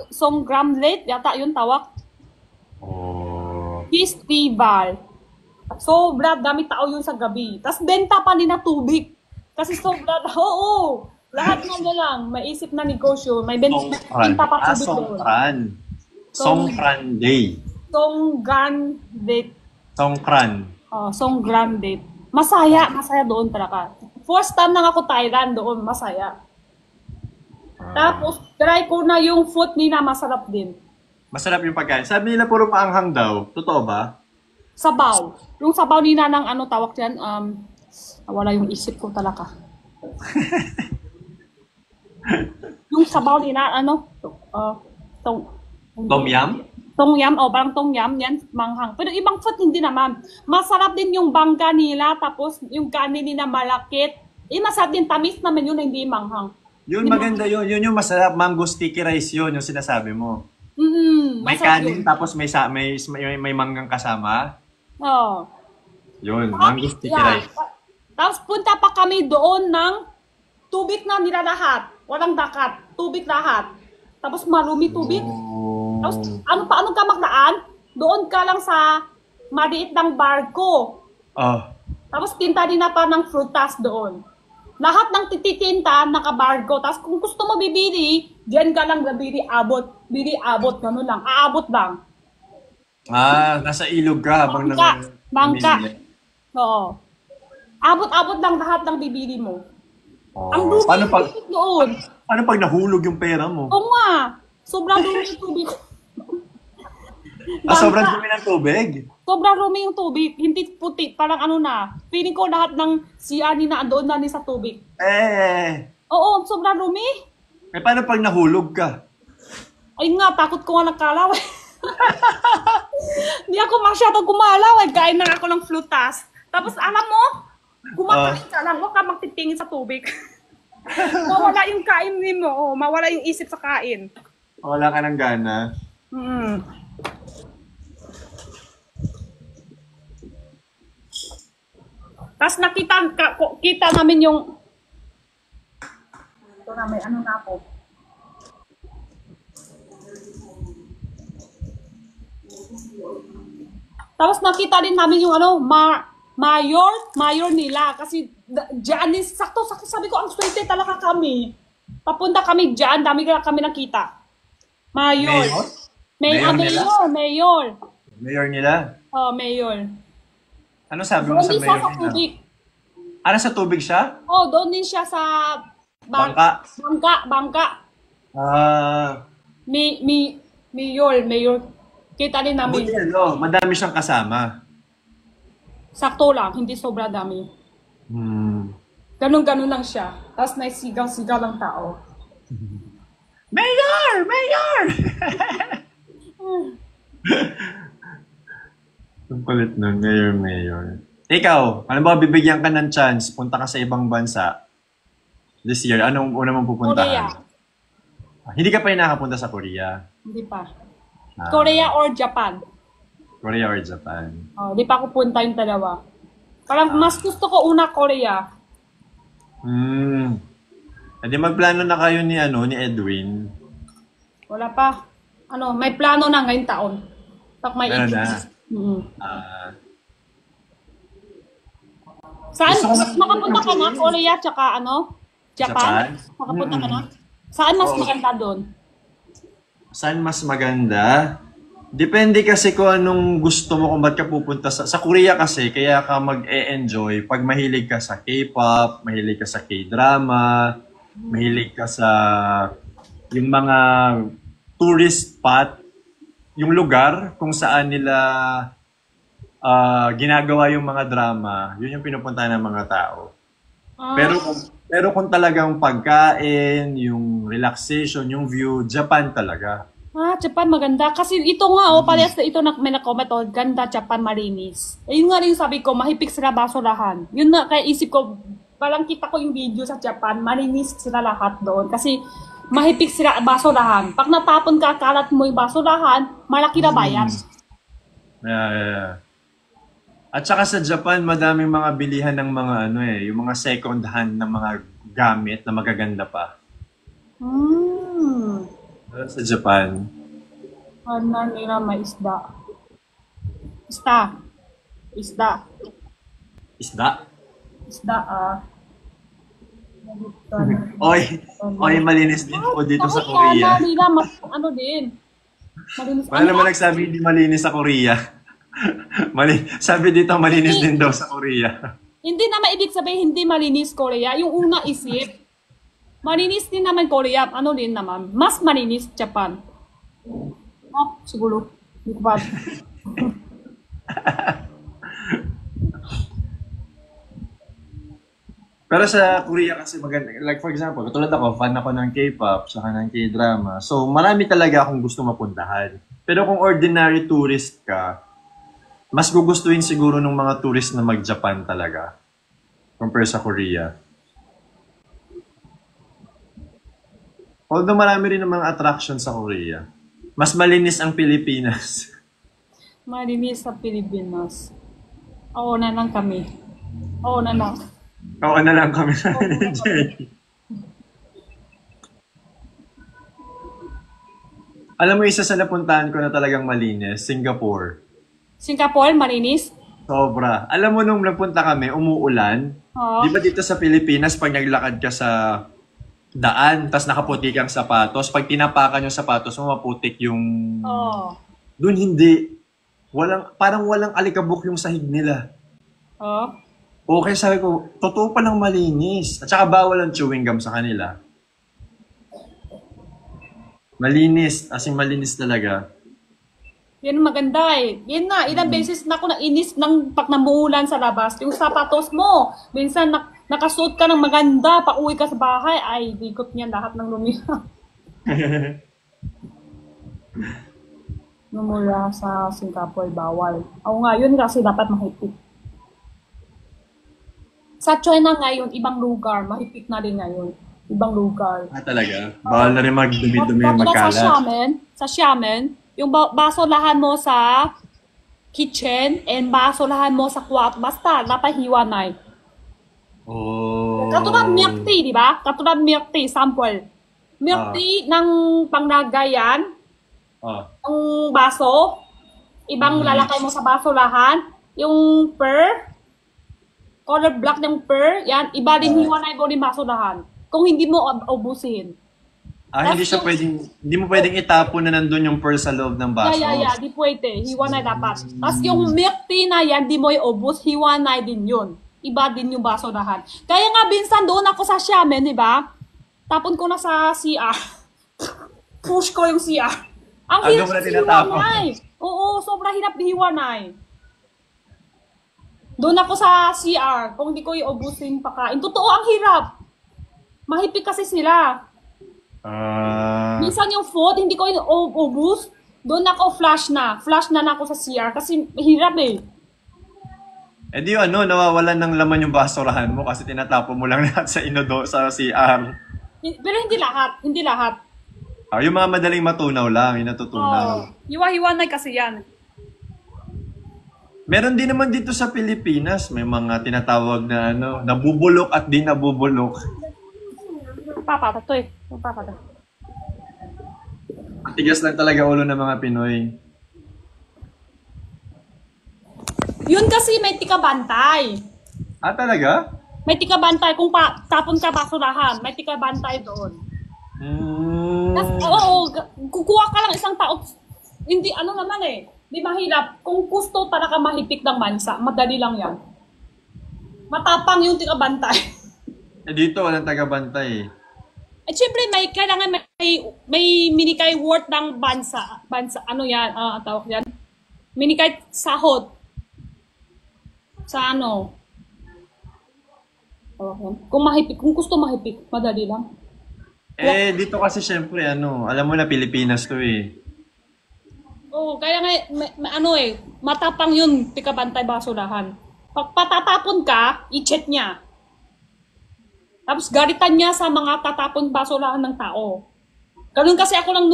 Songgram late yata yun tawag. Festival. Sobra dami tao yun sa gabi. Tapos benta pa nila tubig. Kasi sobra, oo. Lahat na lang, maisip na negosyo. May benta pa tubig doon. Songkran Day. Songgan date. Songkran. Songgram date. Masaya doon talaga. First time na ako Thailand doon, masaya. Tapos, try ko na yung food nila, masarap din. Masarap yung pagkain. Sabi nila puro maanghang daw. Totoo ba? Sabaw. Yung sabaw nila ng ano tawag yan, wala yung isip ko talaga. Yung sabaw nila, Tom yum? Tom yum, parang tom yum, yan, manghang. Pero ibang food, hindi naman. Masarap din yung bangga nila, tapos yung kanin nila malakit. Masarap din, tamis naman yun, hindi manghang. Yun, maganda yun. Yun yung masarap. Mango sticky rice yun, yung sinasabi mo. May kanin, tapos may manggang kasama. Oo. Yun, mango sticky rice. Tapos punta pa kami doon ng tubig na nila lahat. Walang dakat. Tubig lahat. Tapos marumi tubig. Tapos ano ka magdaan? Doon ka lang sa maliit ng barko. Oh. Tapos tinta din na pa ng frutas doon. Lahat ng tititinta, naka-barko. Tapos kung gusto mo bibili, diyan ka lang bibili, abot, gano'n lang. Aabot lang. Nasa ilog ka habang Bangka. namimili. Oo. Abot-abot lang lahat ng bibili mo. Oh. Ang dumi Paano pag, doon. paano pag nahulog yung pera mo? Oo nga. Sobrang dumi yung tubig. Sobrang dumi ng tubig. Sobrang dumi yung tubig. Hindi puti. Parang ano na. Feeling ko lahat ng siani na doon na sa tubig. Oo, sobrang dumi. Paano pag nahulog ka? Ay nga, takot ko nga nagkalaw. Hindi ako masyadong kumalaw. Kain na ako ng flutas. Tapos alam mo, kumakain ka lang. Huwag ka magtitingin sa tubig. Mawala yung kain mo. Oh, mawala yung isip sa kain. Wala ka ng gana. Tapos kita namin yung ito na may ano na ako. Tapos nakita din namin yung ano, mayor nila. Kasi dyan, sakto, sabi ko, ang swerte talaga kami. Papunta kami dyan, dami kami nakita. Mayor. Mayor nila? Mayor. Mayor nila? Oh, mayor. Ano sabi mo Doon sa din siya mayor sa nila? tubig. Sa tubig siya? Oh, doon din siya sa Bangka. Bangka. Mayor. Kita din namin. Buti madami siyang kasama. Sakto lang, hindi sobra dami. Ganun-ganun lang siya. Tapos naisigaw-sigaw lang tao. Mayor! Mayor! Ang kulit nun, mayor. Ikaw, ano ba bibigyan ka ng chance, punta ka sa ibang bansa this year, anong una mong pupuntahan? Korea. Hindi ka pa yung nakapunta sa Korea? Hindi pa. Korea or Japan. Korea or Japan. Oh, di pa ako punta yung dalawa. Parang mas gusto ko una Korea. Hindi magplano na kayo ni Edwin. Wala pa. May plano na ngayong taon. Pag may Meron na? Saan? Gusto ko na- Makapunta ka na? Korea tsaka Japan? Makapunta ka na? Saan mas maganda doon? Saan mas maganda? Depende kasi kung anong gusto mo kung ba't ka pupunta sa Korea kasi, kaya ka mag-e-enjoy pag mahilig ka sa K-pop, mahilig ka sa K-drama, mahilig ka sa yung mga tourist spot, yung lugar kung saan nila ginagawa yung mga drama, yun yung pinupuntahan ng mga tao. Pero kung talagang pagkain, yung relaxation, yung view, Japan talaga. Japan maganda. Kasi ito nga, parehas na ito may na-comment, ganda Japan, malinis. Yun nga rin yung sabi ko, mahipik sila basurahan. Yun na, kaya isip ko, parang kita ko yung video sa Japan, malinis sila lahat doon. Kasi mahipik sila basurahan. Pag natapon ka, kalat mo yung basurahan, malaki na bayan. Yeah. At saka sa Japan, madaming mga bilihan ng mga yung mga second hand na mga gamit na magaganda pa. Sa Japan. Ano nila may isda? Oy, malinis din po dito sa Korea. Nila, din. Malinis. Wala naman nagsabi hindi malinis sa Korea. Sabi dito malinis din daw sa Korea. Hindi naman ibig sabihin hindi malinis Korea. Yung una isip, malinis din naman Korea. Din naman, mas malinis Japan. Siguro. Hindi ko ba? Pero sa Korea kasi maganda. Like for example, katulad ako, fan ako ng K-pop, saka ng K-drama. So marami talaga akong gusto mapuntahan. Pero kung ordinary tourist ka, mas gugustuhin siguro ng mga tourist na mag-Japan talaga compare sa Korea. Although marami rin ng mga attractions sa Korea. Mas malinis ang Pilipinas. Malinis sa Pilipinas. Oo na lang kami. Oo na lang. Oo na lang kami sa Jay. Alam mo, isa sa napuntahan ko na talagang malinis, Singapore. Singapore, malinis? Sobra. Alam mo nung nagpunta kami, umuulan. Oo. Di ba dito sa Pilipinas, pag naglakad ka sa daan, tas nakaputi kang sapatos, pag tinapakan yung sapatos mo, maputik yung... Oo. Doon hindi. Parang walang alikabok yung sahig nila. Oo. Okay, sabi ko, totoo palang malinis. At saka bawal ang chewing gum sa kanila. Malinis. As in, malinis talaga. Yan ang maganda eh. Yan na, ilang beses na ako nainis ng pag namuulan sa labas. Yung sapatos mo, minsan nakasuot ka ng maganda, pauwi ka sa bahay, ay, likot niyan lahat ng lumina. Namula sa Singapore, bawal. Oo nga, yun kasi dapat mahigpit. Sa China ngayon, ibang lugar, mahigpit na rin ngayon. Ibang lugar. Talaga? Bawal na rin magdumi-dumi, Katulad magkalat. sa Xiamen, yung basolahan mo sa kitchen and basolahan mo sa kwarto, basta napahiwanay. Oh. Katulad milk tea, di ba? Katulad milk tea, sample. Milk tea ng panglagayan, ang baso, ibang lalakay mo sa basolahan, yung color black ng yan, iba din hiwanay mo rin basolahan. Kung hindi mo ubusin. Hindi mo pwedeng itapon na nandun yung pearl sa loob ng baso. Yeah, di pwede. Hiwanay dapat. Tapos yung milk tea na yan, di mo i-ubos, hiwanay din yun. Iba din yung basolahan. Kaya nga, binsan doon ako sa Xiamen, di ba? Tapon ko na sa CR. Push ko yung CR. Ang hirap sa hiwanay. Oo, sobrang hirap hiwanay. Doon ako sa CR. Kung hindi ko i-ubusin pakain. Totoo, ang hirap. Mahipik kasi sila. Minsan yung food, hindi ko i-ubus. Doon ako flash na. Flash na ako sa CR. Kasi hirap eh. Eh di nawawalan ng laman yung basurahan mo kasi tinatapon mo lang lahat sa sa CR. Pero hindi lahat. Hindi lahat. Yung mga madaling matunaw lang, yung natutunaw. Hiwa-hiwanay kasi yan. Meron din naman dito sa Pilipinas, may mga tinatawag na nabubulok at di nabubulok. Papata to eh. Papata. Tigas lang talaga ulo ng mga Pinoy. Yun kasi may tika-bantay. Talaga? May tika-bantay. Kung tapon ka basurahan, may tika-bantay doon. Kukuha ka lang isang tao. Hindi, naman eh. Di mahirap. Kung gusto para ka mahipik ng mansa, madali lang yan. Matapang yung tika-bantay. Dito walang taga-bantay. Siyempre, kailangan may minikay worth ng bansa. Ano yan? Ang tawag yan? Minikay sahod. Sa kung gusto mahipik, madali lang. Dito kasi syempre, alam mo na Pilipinas to eh. Kaya nga, matapang yun, tika-bantay basurahan. Pag patatapon ka, i-check niya. Tapos garitan niya sa mga tatapon basurahan ng tao. Ganun kasi ako lang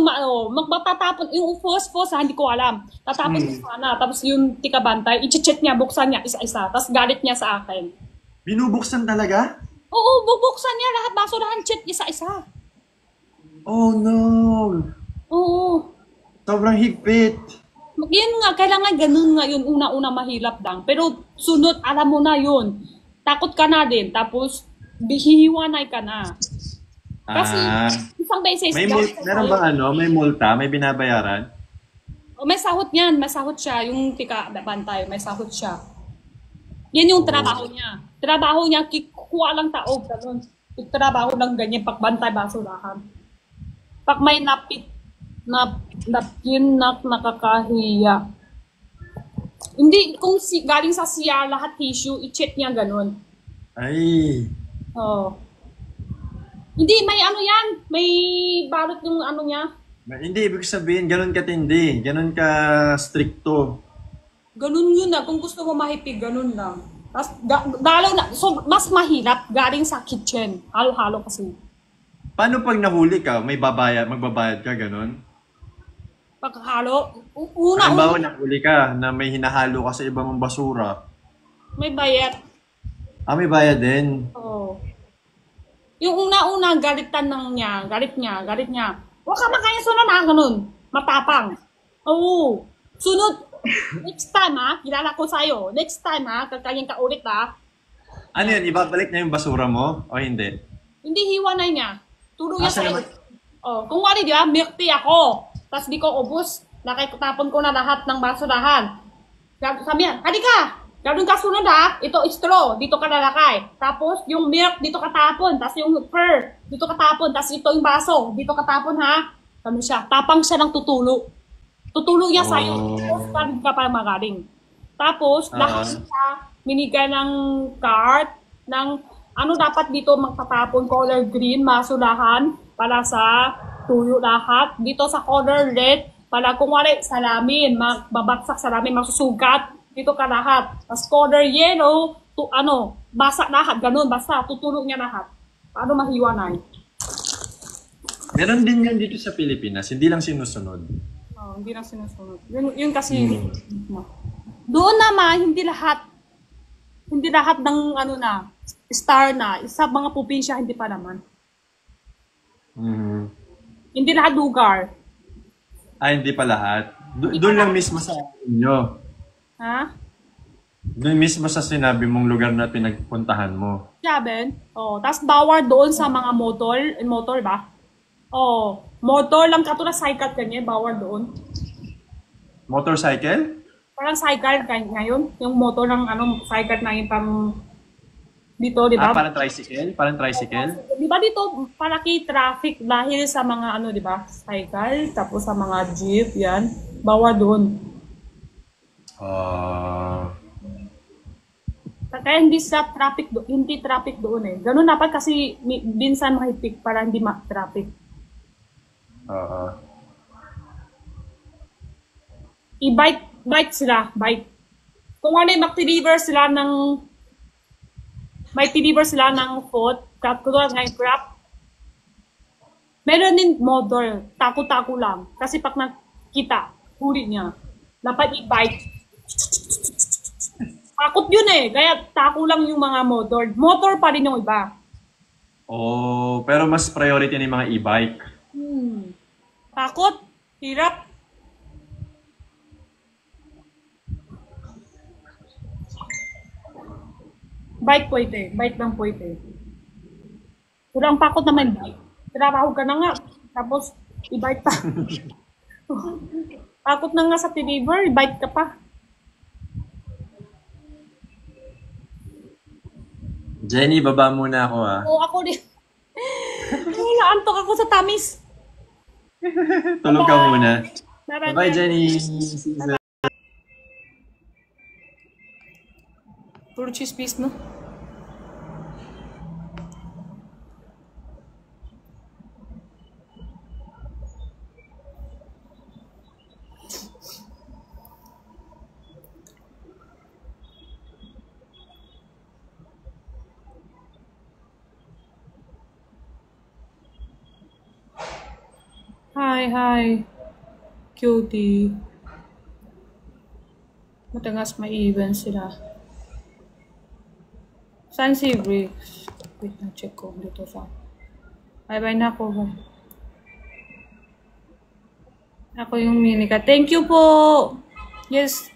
magtatapon, yung first, hindi ko alam. Tatapon ko sana, tapos yung tika-bantay, i-check niya, buksan niya isa-isa, tapos galit niya sa akin. Binubuksan talaga? Oo, bubuksan niya lahat basurahan, check isa-isa. Oh no! Oo. Sobrang higpit. Yun nga, kailangan ganun nga yun, una-una mahirap lang. Pero sunod, alam mo na yun. Takot ka na din, tapos hihiwanay ka na. Kasi isang beses... Meron bang may multa? May binabayaran? May sahod yan, may sahod siya. Yung tika-bantay, may sahod siya. Yan yung trabaho niya. Trabaho niya, kukuha lang tao. Ganun. Trabaho lang ganyan, pagbantay basurahan. Pag may napit, napkin na nakakahiya. Hindi, kung galing sa siya, lahat tissue, i-check niya ganun. Ay. Hindi, may yan. May balot yung niya. Hindi, ibig sabihin, ganun katindi. Ganun ka stricto. Ganun yun na. Kung gusto mo mahipig, ganun lang. Tapos, mas mahirap galing sa kitchen. Halo-halo kasi. Paano pag nahuli ka, magbabayad ka, ganun? Pagkahalo, Halimbawa nahuli ka na may hinahalo ka sa ibang basura. may bayad. May bayad din. Oo. Yung una-una, galit niya. Huwag ka makain sunod na, ganun. Matapang. Oo. Sunod, Next time ha, kilala ko sa'yo. Next time ha, kakain ka ulit ha. Ano yun, ibabalik niya yung basura mo? O hindi? Hindi hiwanay niya. Turo niya Asa sa'yo. naman? Oh, kung wali di ba, milk tea ako. Tapos di ko ubos. Nakitapon ko na lahat ng basurahan. Sabi niya, halika! Gano'n ka sunod ha, ito straw, dito ka lalakay. Tapos yung milk, dito ka tapon. Tapos yung pearl, dito ka tapon. Tapos ito yung baso, dito ka tapon ha. Ano siya, tapang siya ng tutulo. Tutulo niya sa'yo. Tapos paano ka pa magaling. Tapos, lahat siya, minigay ng card, ng ano dapat dito magtatapon, color green, masulahan, para sa tuyo lahat. Dito sa color red, para kung wala salamin, babagsak salamin, masusugat. Dito ka lahat. Tapos color yellow, basa lahat, ganun, basta, tutulog niya lahat. Paano mahiwanay? Meron din yan dito sa Pilipinas, hindi lang sinusunod. Oh, hindi lang sinusunod. Yun kasi, doon naman, hindi lahat ng star na, sa mga probinsya, hindi pa naman. Hindi lahat lugar. Hindi pa lahat. Doon lang mismo sa inyo. Ha? Doon mismo sa sinabi mong lugar na pinagpuntahan mo. Sabi, tapos bawal doon sa mga motor ba? Motor lang katulad cycle ganyan, bawal doon. Motorcycle? Parang cycle ngayon, yung motor ng cycle na yun pang dito, di ba? Parang tricycle? Parang tricycle? Di ba dito, palaki traffic dahil sa mga di ba? Cycle, tapos sa mga jeep, yan. Bawal doon. Kaya hindi traffic doon eh. Ganun dapat kasi minsan mahigpit para hindi traffic. I-bike sila, bike. Kung ano may deliver sila ng food, katulad ng Grab. Meron din motor, tako-tako lang. Kasi pag nakita, huli niya. Dapat i-bike. Takot yun eh. Kaya tako lang yung mga motor. Motor pa rin yung iba. Pero mas priority ni mga e-bike. Takot. Hirap. Bike pwede. Bike lang pwede. Kurang takot naman bike. Trabaho ka na nga. Tapos, i-bike pa. Takot na nga sa deliver. I-bike ka pa. Jenny, baba muna ako Ako din. Naantok ako sa tamis. Tulog ka muna. Bye-bye, Bye, Jenny. Puro chismis, no? Hi. Cutie. Matagas ma-even sila. Saan si Briggs? Wait na, check ko dito sa... Bye-bye na ako. Ako yung minika. Thank you po! Yes.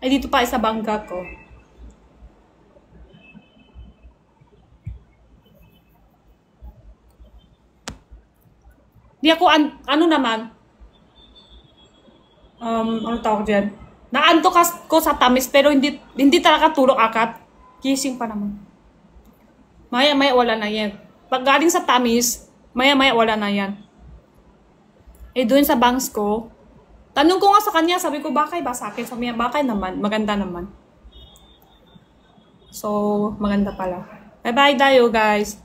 Ay, dito pa isa bangka ko. Di ako, ano naman? Ano tawag dyan? Naantok ko sa tamis pero hindi talaga tulog akat. Gising pa naman. Maya-maya wala na yan. Pag galing sa tamis, maya-maya wala na yan. Doon sa bangs ko, tanong ko nga sa kanya, sabi ko, bakay ba sa akin? Sabi niya, bakay naman, maganda naman. So, maganda pala. Bye-bye tayo, guys.